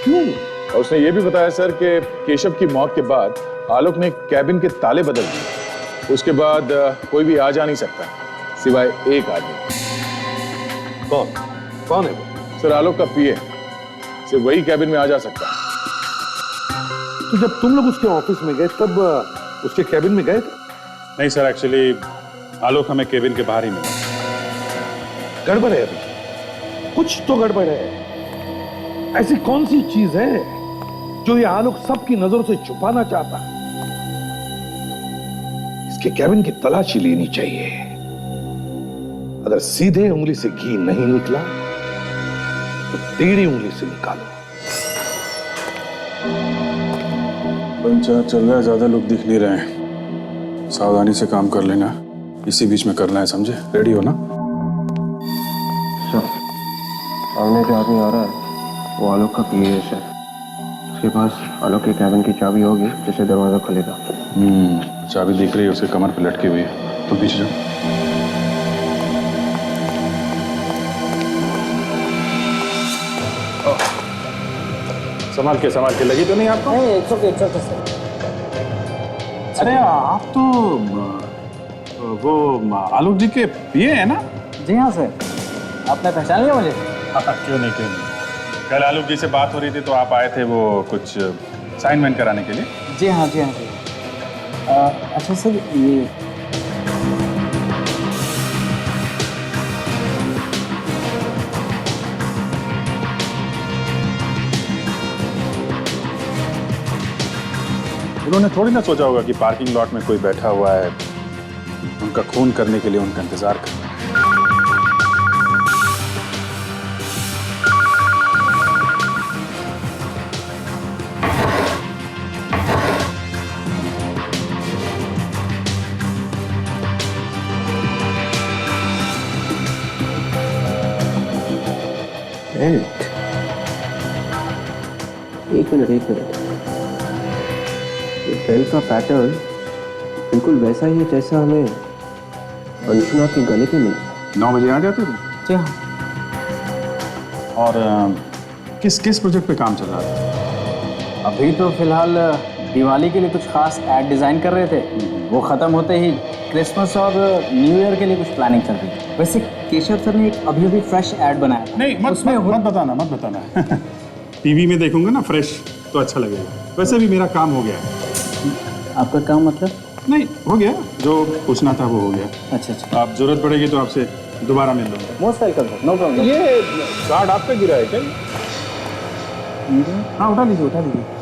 क्यों? और उसने ये भी बताया सर कि केशव की मौत के बाद आलोक ने कैबिन के ताले बदल दिए। उसके बाद कोई भी आ जा नहीं सकता सिवाय एक आदमी। कौन है वो? सर आलोक का पीए, सिर्फ वही कैबिन में आ जा सकता है। तो जब तुम लोग उसके ऑफिस में गए तब उसके कैबिन में गए थे? नहीं सर, एक्चुअली आलोक हमें केबिन के बाहर ही मिला। गड़बड़ है अभी, कुछ तो गड़बड़ है। ऐसी कौन सी चीज है जो ये आलोक सबकी नजरों से छुपाना चाहता है? इसके कैबिन की तलाशी लेनी चाहिए। अगर सीधे उंगली से घी नहीं निकला तो टेढ़ी उंगली से निकालो। पंचायत चल रहा है, ज्यादा लोग दिख नहीं रहे हैं, सावधानी से काम कर लेना, इसी बीच में करना है, समझे? रेडी हो ना? सर, सामने जो आदमी आ रहा है वो आलोक का पीए है सर। उसके पास आलोक के कैबिन की चाबी होगी जिससे दरवाजा खुलेगा। चाबी दिख रही है, उसके कमर पे लटकी हुई है। तुम पीछे जाओ। संभाल के लगी तो नहीं आपको? अरे आप तो वो आलोक जी के पीए हैं ना? जी हाँ सर, आपने पहचान लिया मुझे? क्यों नहीं। कल आलोक जी से बात हो रही थी तो आप आए थे वो कुछ असाइनमेंट कराने के लिए। जी हाँ। अच्छा सर, ये उन्होंने थोड़ी ना सोचा होगा कि पार्किंग लॉट में कोई बैठा हुआ है, उनका खून करने के लिए उनका इंतजार कर रहा है। एक मिनट ये बेल्ट का पैटर्न बिल्कुल वैसा ही है जैसा हमें अंशुना के गले पे मिला। 9 बजे आ जाते थे? जी हाँ। और किस किस प्रोजेक्ट पे काम चल रहा था? अभी तो फिलहाल दिवाली के लिए कुछ खास एड डिजाइन कर रहे थे, वो खत्म होते ही क्रिसमस और न्यू ईयर के लिए कुछ प्लानिंग चल रही है। वैसे केशव सर ने एक अभी फ्रेश एड बनाया था। नहीं, मत बताना टीवी में देखूंगा ना फ्रेश तो अच्छा लगेगा। वैसे भी मेरा काम हो गया है। आपका काम मतलब? नहीं, हो गया, जो पूछना था वो हो गया। अच्छा। आप जरूरत पड़ेगी तो आपसे दोबारा मिल लूंगा। Most welcome sir, no problem. ये कार्ड आप पे गिरा है क्या? हाँ, उठा लीजिए।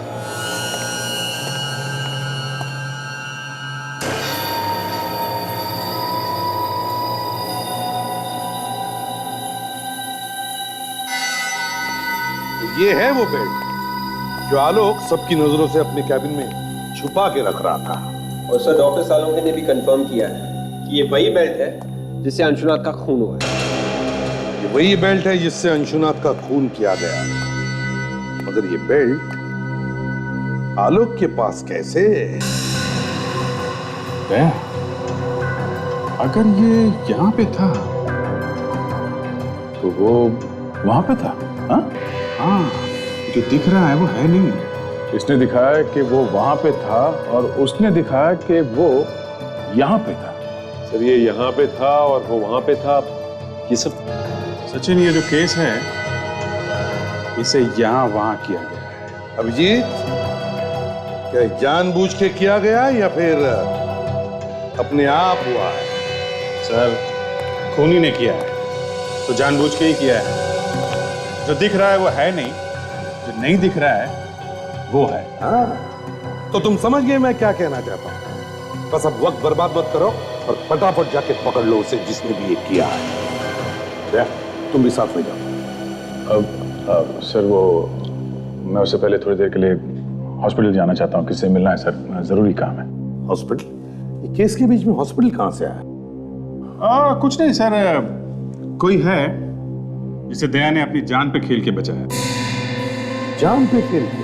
ये है वो बेल्ट जो आलोक सबकी नजरों से अपने कैबिन में छुपा के रख रहा था। और सर डॉक्टर सालोंके ने भी कंफर्म किया है कि ये वही बेल्ट है जिससे अंशुनाथ का खून हुआ है। ये वही बेल्ट है जिससे अंशुनाथ का खून किया गया, मगर ये बेल्ट आलोक के पास कैसे? अगर ये यहाँ पे था तो वो वहां पे था। हाँ, जो दिख रहा है वो है नहीं। इसने दिखाया कि वो वहां पे था और उसने दिखाया कि वो यहाँ पे था। सर ये यहाँ पे था और वो वहां पे था, ये सब सचिन, ये जो केस है इसे यहाँ वहां किया गया है। अभिजीत, क्या जानबूझ के किया गया या फिर अपने आप हुआ है? सर, खूनी ने किया है तो जानबूझ के ही किया है। जो दिख रहा है वो है नहीं, जो नहीं दिख रहा है वो है। हाँ, तो तुम समझ गए मैं क्या कहना चाहता हूं। बस अब वक्त बर्बाद मत करो और फटाफट जाके पकड़ लो उसे जिसने भी ये किया है। तुम भी साथ में जाओ। अब सर वो मैं उससे पहले थोड़ी देर के लिए हॉस्पिटल जाना चाहता हूँ, किसी से मिलना है सर, जरूरी काम है। हॉस्पिटल? ये केस के बीच में हॉस्पिटल कहां से आया? कुछ नहीं सर, कोई है जिसे दया ने अपनी जान पे खेल के बचाया। जान पे खेल के?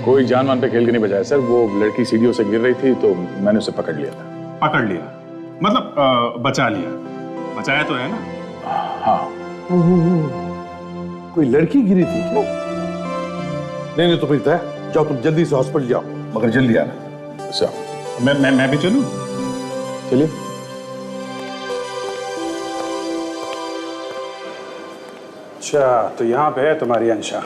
कोई जान मान पे खेल के नहीं बचाया सर, वो लड़की सीढ़ियों से गिर रही थी तो मैंने उसे पकड़ लिया था। पकड़ लिया मतलब बचा लिया? बचाया तो है ना? हाँ। कोई लड़की गिरी थी क्या? नहीं तो फिर तय, जाओ तुम जल्दी से हॉस्पिटल जाओ, मगर जल्दी आना। अच्छा, मैं भी चलूं? चलिए। अच्छा, तो यहाँ पे है तुम्हारी अंशा?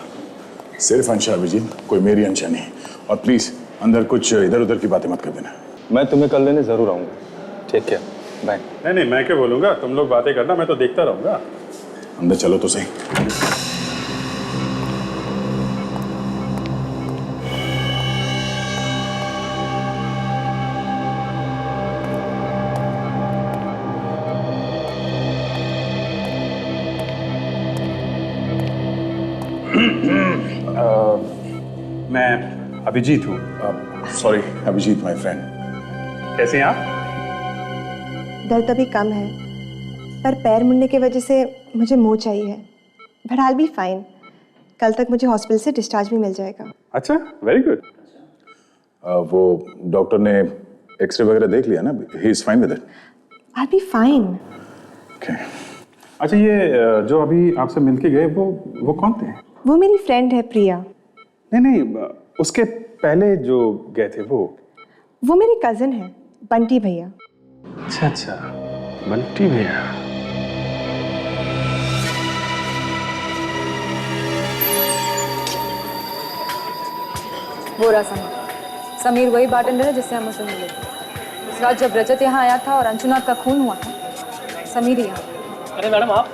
सिर्फ अंशा अभिजीत, कोई मेरी अंशा नहीं। और प्लीज अंदर कुछ इधर उधर की बातें मत कर देना। मैं तुम्हें कल लेने जरूर आऊंगा। ठीक है, बाय। नहीं, मैं क्या बोलूंगा, तुम लोग बातें करना, मैं तो देखता रहूंगा। अंदर चलो तो सही। मैं अभिजीत हूँ। Sorry Abhijeet, my friend. कैसे हैं आप? दर्द अभी कम है, पर पैर मुड़ने की वजह से मुझे मोच आई है, but I will be fine. कल तक मुझे हॉस्पिटल से डिस्चार्ज भी मिल जाएगा। अच्छा, वेरी गुड। वो डॉक्टर ने एक्सरे वगैरह देख लिया ना? He is fine with it. I will be fine. Okay. अच्छा, ये जो अभी आपसे मिलके गए वो कौन थे? वो मेरी फ्रेंड है प्रिया। नहीं, उसके पहले जो गए थे वो मेरे कजिन है, बंटी भैया। अच्छा, बंटी भैया। वो रहा समीर वही बार्टेंडर है जिससे हम उसे मिले थे उस रात जब रजत यहाँ आया था और अंशुनाथ का खून हुआ था। समीर यहाँ। अरे मैडम आप?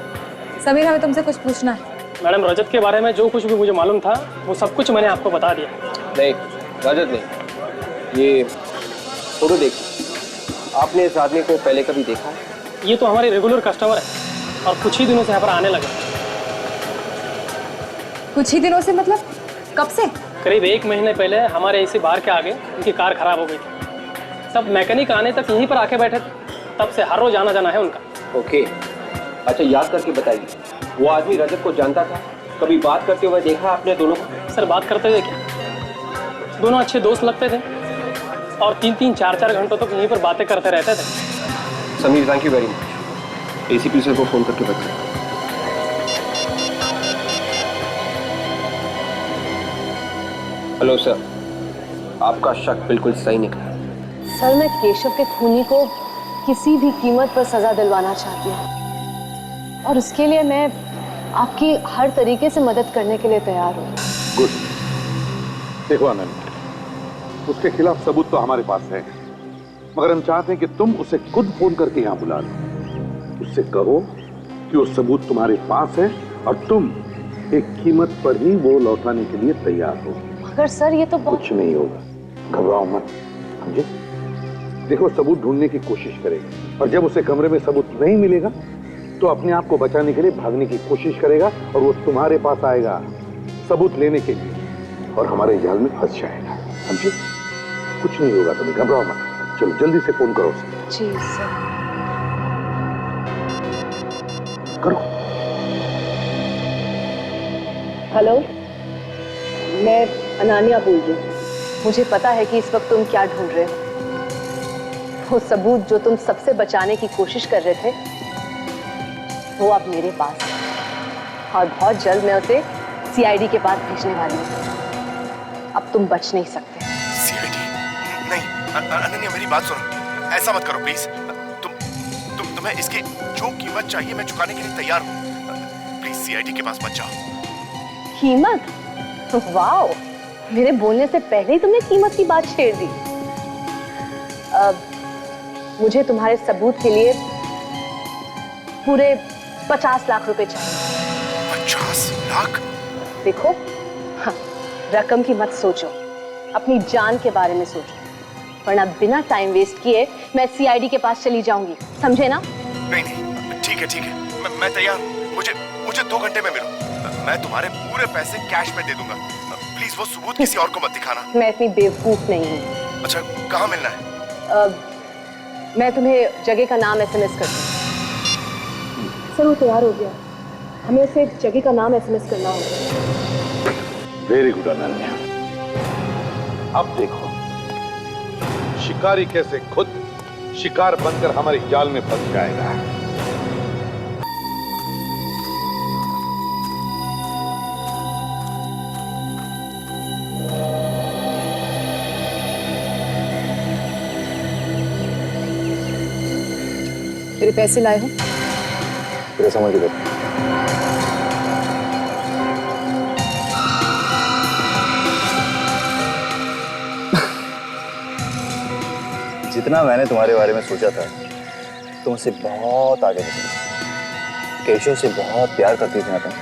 समीर, हमें तुमसे कुछ पूछना है। मैडम, रजत के बारे में जो कुछ भी मुझे मालूम था वो सब कुछ मैंने आपको बता दिया। नहीं, रजत नहीं, ये फोटो देखिए, आपने इस आदमी को पहले कभी देखा है? ये तो हमारे रेगुलर कस्टमर है और कुछ ही दिनों से यहाँ पर आने लगे। कुछ ही दिनों से मतलब कब से? करीब 1 महीने पहले हमारे इसी बार के आगे उनकी कार खराब हो गई थी। सब मैकेनिक आने तक यहीं पर आके बैठे थे, तब से हर रोज आना जाना है उनका। ओके, अच्छा याद करके बताइए, वो आदमी रजत को जानता था? कभी बात करते हुए देखा आपने दोनों को? सर बात करते हुए क्या, दोनों अच्छे दोस्त लगते थे और 3-3, 4-4 घंटों तक यहीं पर बातें करते रहते थे। Sameer, thank you very much. ACP sir को फोन करके बताइए। हेलो सर, आपका शक बिल्कुल सही निकला। सर मैं केशव के खूनी को किसी भी कीमत पर सजा दिलवाना चाहती हूँ और उसके लिए मैं आपकी हर तरीके से मदद करने के लिए तैयार हूँ। गुड। देखो आनंद, उसके खिलाफ सबूत तो हमारे पास है, मगर हम चाहते हैं कि तुम उसे खुद फोन करके यहाँ बुला लो। उससे कहो कि वो सबूत तुम्हारे पास है और तुम एक कीमत पर ही वो लौटाने के लिए तैयार हो। मगर सर ये तो कुछ नहीं होगा, घबराओ मत, समझे? देखो, सबूत ढूंढने की कोशिश करेगा और जब उसे कमरे में सबूत नहीं मिलेगा तो अपने आप को बचाने के लिए भागने की कोशिश करेगा और वो तुम्हारे पास आएगा सबूत लेने के लिए और हमारे जाल में फंस जाएगा, समझे? कुछ नहीं होगा, तुम्हें घबराओ मत। चलो जल्दी से फोन करो उसे। जी सर। करो। हेलो, मैं अनान्या बोल रही हूँ। मुझे पता है कि इस वक्त तुम क्या ढूंढ रहे हो। वो सबूत जो तुम सबसे बचाने की कोशिश कर रहे थे वो अब मेरे पास है और बहुत जल्द मैं उसे सीआईडी के पास भेजने वाली हूँ। अब तुम बच नहीं सकते। सीआईडी? नहीं अनन्या, मेरी बात सुनो, ऐसा मत करो प्लीज। तुम्हें इसकी जो कीमत चाहिए मैं चुकाने के लिए तैयार हूँ। प्लीज सीआईडी के पास मत जाओ। कीमत? वाओ, मेरे बोलने से पहले ही तुमने कीमत की बात छेड़ दी। मुझे तुम्हारे सबूत के लिए पूरे 50 लाख रुपए चाहिए। 50 लाख? देखो, हाँ, रकम की मत सोचो, अपनी जान के बारे में सोचो, वरना बिना टाइम वेस्ट किए मैं सीआईडी के पास चली जाऊंगी, समझे ना? नहीं, ठीक है, मैं तैयार हूँ। मुझे 2 घंटे में मिलो, मैं तुम्हारे पूरे पैसे कैश में दे दूंगा। प्लीज वो सबूत किसी और को मत दिखाना। मैं इतनी बेवकूफ नहीं हूँ। अच्छा, कहाँ मिलना है? मैं तुम्हें जगह का नाम एसएमएस करती हूँ। सर वो तैयार हो गया, हमें उसे जगह का नाम एसएमएस करना होगा। Very good Ananya. अब देखो शिकारी कैसे खुद शिकार बनकर हमारे जाल में फंस जाएगा। तेरे पैसे लाए हो? तेरे समझ गए। जितना मैंने तुम्हारे बारे में सोचा था, तुम उससे बहुत आगे निकली। केशव से बहुत प्यार करती थी ना तुम,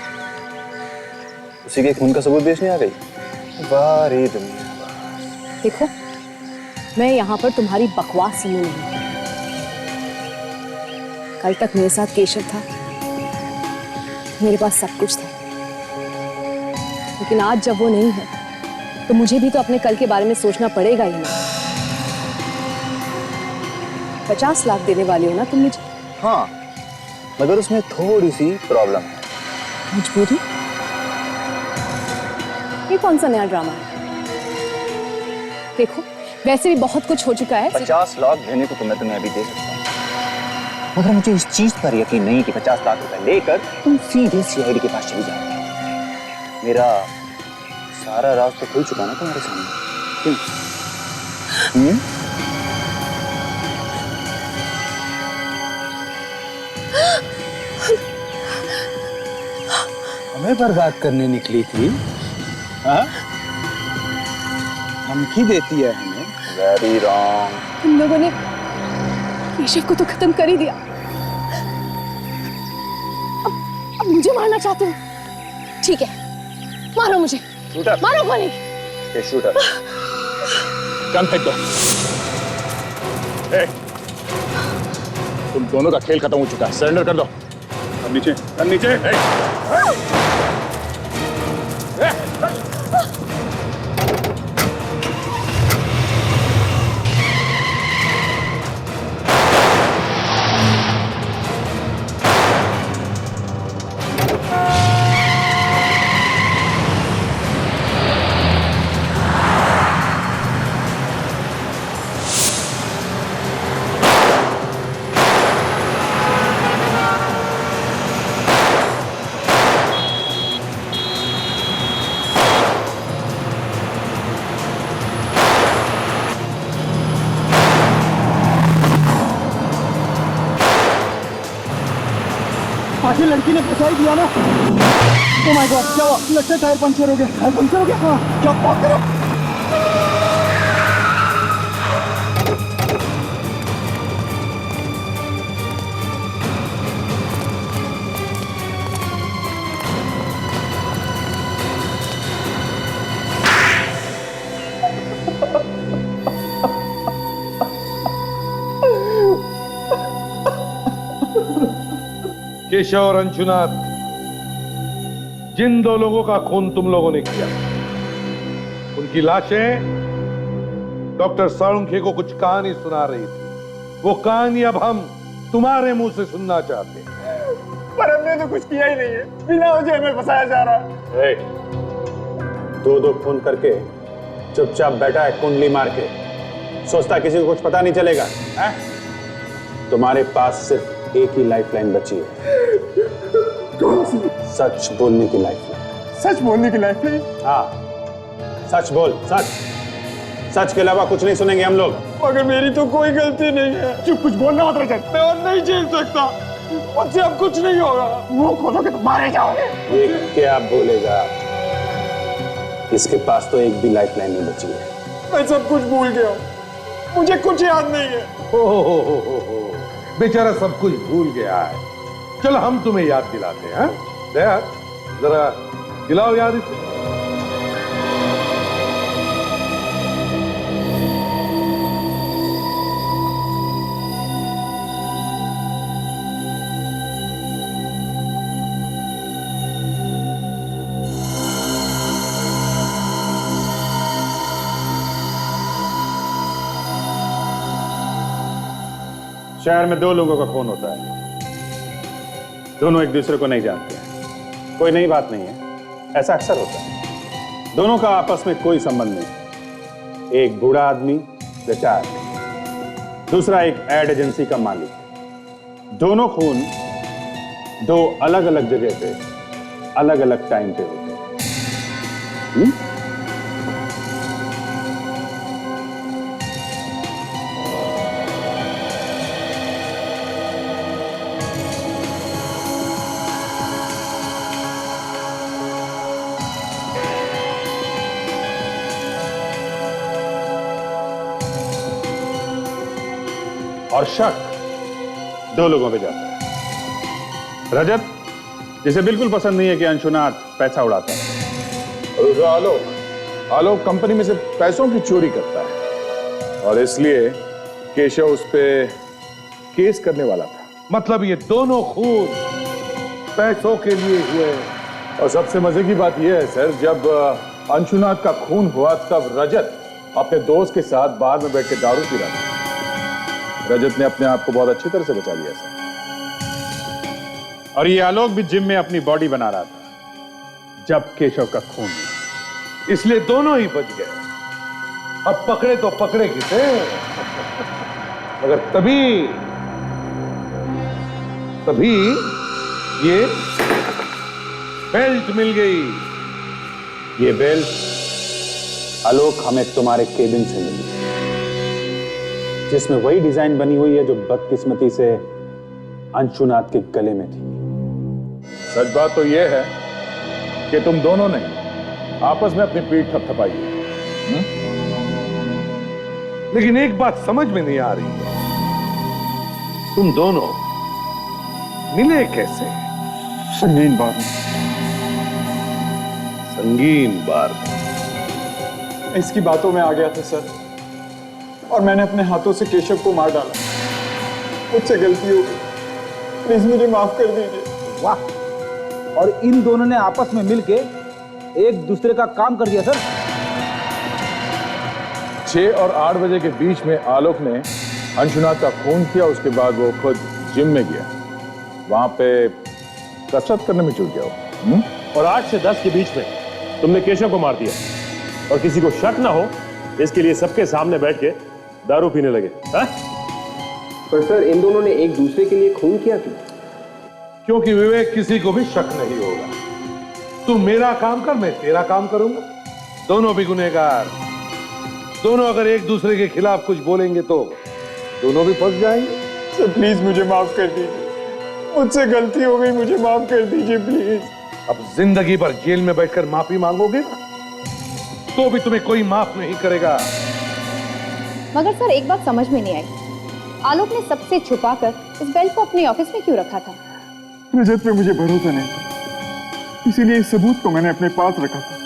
उसी के खून का सबूत बेचने आ गई। वाह रे दुनिया। देखो, मैं यहाँ पर तुम्हारी बकवास सुनने नहीं। कल तक मेरे साथ केशव था, मेरे पास सब कुछ था, लेकिन आज जब वो नहीं है तो मुझे भी तो अपने कल के बारे में सोचना पड़ेगा ही ना। 50 लाख देने वाली हो ना तुम मुझे? हाँ, मगर उसमें थोड़ी सी प्रॉब्लम है। मजबूरी? ये कौन सा नया ड्रामा है? देखो, वैसे भी बहुत कुछ हो चुका है। 50 लाख देने को तुम्हें अभी दे सकता हूँ, मगर मुझे इस चीज पर यकीन नहीं कि 50 लाख रुपए लेकर तुम सीधे सीआईडी के पास चली जाओगे। मेरा सारा राज तो खुल चुका ना तुम्हारे सामने, क्यों? हमें बर्बाद करने निकली थी? हाँ? धमकी देती है हमें? Very wrong. तुम लोगों ने केशव को तो खत्म कर ही दिया, अब मुझे मारना चाहते हो? ठीक है, मारो मुझे, मारो गोली। शूटर। गन फेंक दो। ए, तुम दोनों का खेल खत्म हो चुका है, सरेंडर कर दो। अब नीचे, अब नीचे। आखिर लड़की ने फंसा ही दिया ना। ओह माय गॉड, क्या हुआ? लगता है टायर पंचर हो गया। टायर पंचर हो गया? हाँ, क्या बात करो। केशव और अंशुनाथ, जिन दो लोगों का खून तुम लोगों ने किया, उनकी लाशें डॉक्टर साळुंखे को कुछ कहानी सुना रही थी। वो कहानी अब हम तुम्हारे मुंह से सुनना चाहते हैं। पर हमने तो कुछ किया ही नहीं है, बिना वजह हमें फंसाया जा रहा है। दो फोन करके चुपचाप बैठा है कुंडली मार के, सोचता किसी को कुछ पता नहीं चलेगा है? तुम्हारे पास सिर्फ एक ही लाइफलाइन बची है। कौन सी? सच बोलने की लाइफलाइन। सच बोलने की लाइफलाइन? हाँ, सच बोल, सच। सच के अलावा कुछ नहीं सुनेंगे हम लोग। मगर मेरी तो कोई गलती नहीं है। चुप, कुछ बोलना मत रजत। मैं और नहीं झेल सकता, मुझसे अब कुछ नहीं होगा। वो खोलोगे तो मारे जाओगे। ये क्या बोलेगा? इसके पास तो एक भी लाइफलाइन नहीं बची है। मैं सब कुछ भूल गया हूँ, मुझे कुछ याद नहीं है। हो, बेचारा सब कुछ भूल गया है। चलो हम तुम्हें याद दिलाते हैं। दया, जरा दिलाओ याद इसे। शहर में दो लोगों का खून होता है, दोनों एक दूसरे को नहीं जानते हैं। कोई नई बात नहीं है, ऐसा अक्सर होता है। दोनों का आपस में कोई संबंध नहीं। एक बूढ़ा आदमी, रिटायर्ड, दूसरा एक एड एजेंसी का मालिक। दोनों खून दो अलग अलग जगह पे अलग अलग टाइम पे होते हैं। और शक दो लोगों पे जाता है। रजत, जिसे बिल्कुल पसंद नहीं है कि अंशुनाथ पैसा उड़ाता है। आलोक कंपनी में से पैसों की चोरी करता है और इसलिए केशव उस पे केस करने वाला था। मतलब ये दोनों खून पैसों के लिए हुए। और सबसे मजे की बात यह है सर, जब अंशुनाथ का खून हुआ तब रजत अपने दोस्त के साथ बार में बैठ के दारू पी रहा था। रजत ने अपने आप को बहुत अच्छी तरह से बचा लिया सर। और ये आलोक भी जिम में अपनी बॉडी बना रहा था जब केशव का खून हुआ, इसलिए दोनों ही बच गए। अब पकड़े तो पकड़े किसे, मगर तभी ये बेल्ट मिल गई। ये बेल्ट आलोक हमें तुम्हारे केबिन से मिली, जिसमें वही डिजाइन बनी हुई है जो बदकिस्मती से अंशुनाथ के गले में थी। सच बात तो यह है कि तुम दोनों ने आपस में अपनी पीठ थपथपाई है। लेकिन एक बात समझ में नहीं आ रही है, तुम दोनों मिले कैसे? संगीन बार में। संगीन बार में? इसकी बातों में आ गया था सर। और मैंने अपने हाथों से केशव को मार डाला। मुझसे गलती हो गई, प्लीज मुझे माफ कर दीजिए। वाह, और इन दोनों ने आपस में मिलके एक दूसरे का काम कर दिया सर। 6 और 8 बजे के बीच में आलोक ने अंशुनाथ का खून किया। उसके बाद वो खुद जिम में गया, वहां पे कसरत करने में जुट गया वो। और 8 से 10 के बीच में तुमने केशव को मार दिया और किसी को शक ना हो इसके लिए सबके सामने बैठ के दारू पीने लगे। हा? पर सर इन दोनों ने एक दूसरे के लिए खून किया क्यों? क्योंकि विवेक किसी को भी शक नहीं होगा। तू मेरा काम कर, मैं तेरा काम करूंगा, दोनों भी गुनहगार। दोनों अगर एक दूसरे के खिलाफ कुछ बोलेंगे तो दोनों भी फंस जाएंगे। सर प्लीज मुझे माफ कर दीजिए, मुझसे गलती हो गई, मुझे माफ कर दीजिए प्लीज। अब जिंदगी भर जेल में बैठकर माफी मांगोगे ना तो भी तुम्हें कोई माफ नहीं करेगा। मगर सर एक बात समझ में नहीं आई, आलोक ने सबसे छुपाकर इस बेल्ट को अपने ऑफिस में क्यों रखा था? रजत पे मुझे भरोसा नहीं था, इसीलिए इस सबूत को मैंने अपने पास रखा था।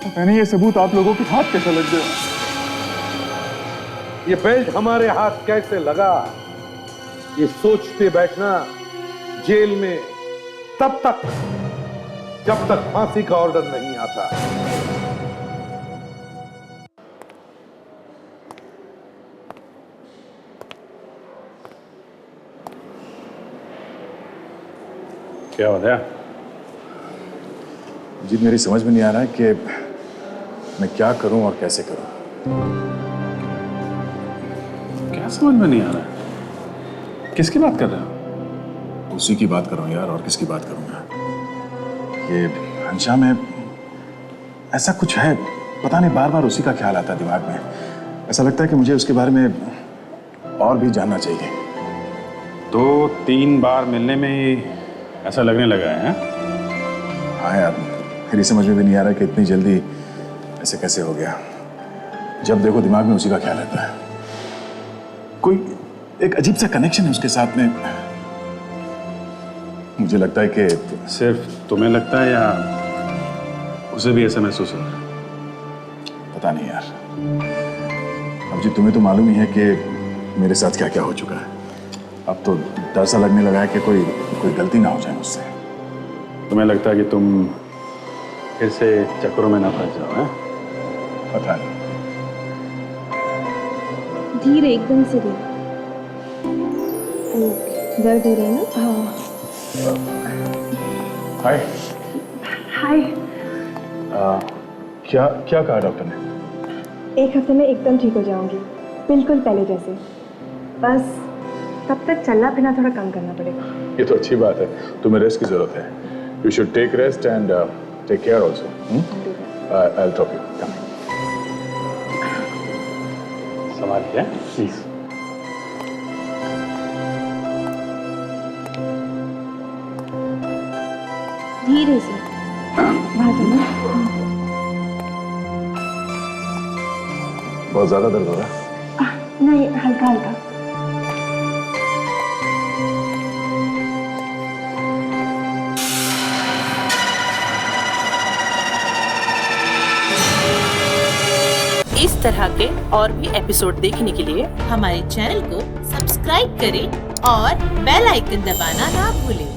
पता नहीं ये सबूत आप लोगों के हाथ कैसा लग गया। ये बेल्ट हमारे हाथ कैसे लगा, ये सोचते बैठना जेल में तब तक जब तक फांसी का ऑर्डर नहीं आता। क्या हो गया? जी मेरी समझ में नहीं आ रहा है कि मैं क्या करूं और कैसे करूं। क्या समझ में नहीं आ रहा है? किसकी बात कर रहे हो? उसी की बात कर रहा हूं यार, और किसकी बात करूंगा। ये हंशा में ऐसा कुछ है, पता नहीं, बार बार उसी का ख्याल आता है दिमाग में। ऐसा लगता है कि मुझे उसके बारे में और भी जानना चाहिए। 2-3 बार मिलने में ही ऐसा लगने लगा है? हाँ यार, मेरी समझ में भी नहीं आ रहा कि इतनी जल्दी ऐसे कैसे हो गया। जब देखो दिमाग में उसी का ख्याल रहता है। कोई एक अजीब सा कनेक्शन है उसके साथ में। मुझे लगता है कि सिर्फ तुम्हें लगता है या उसे भी ऐसा महसूस हो रहा है? पता नहीं यार। अब जी तुम्हें तो मालूम ही है कि मेरे साथ क्या क्या हो चुका है। अब तो डर सा लगने लगा है कि कोई गलती ना हो जाए मुझसे। तुम्हें लगता है कि तुम फिर से चक्करों में ना फंस जाओ? हैं? पता नहीं। धीरे, एकदम से धीरे। दर्द हो रहा है ना? हाँ। हाय। हाय। क्या क्या कहा डॉक्टर ने? 1 हफ्ते में एकदम ठीक हो जाऊंगी, बिल्कुल पहले जैसे। बस तब तक चलना फिरना थोड़ा कम करना पड़ेगा। ये तो अच्छी बात है, तुम्हें रेस्ट की जरूरत है। You should take rest and take care also. I will drop you. संभालिए प्लीज। धीरे से। बहुत ज्यादा दर्द हो रहा है? नहीं, हल्का हल्का। इस तरह के और भी एपिसोड देखने के लिए हमारे चैनल को सब्सक्राइब करें और बेल आइकन दबाना ना भूलें।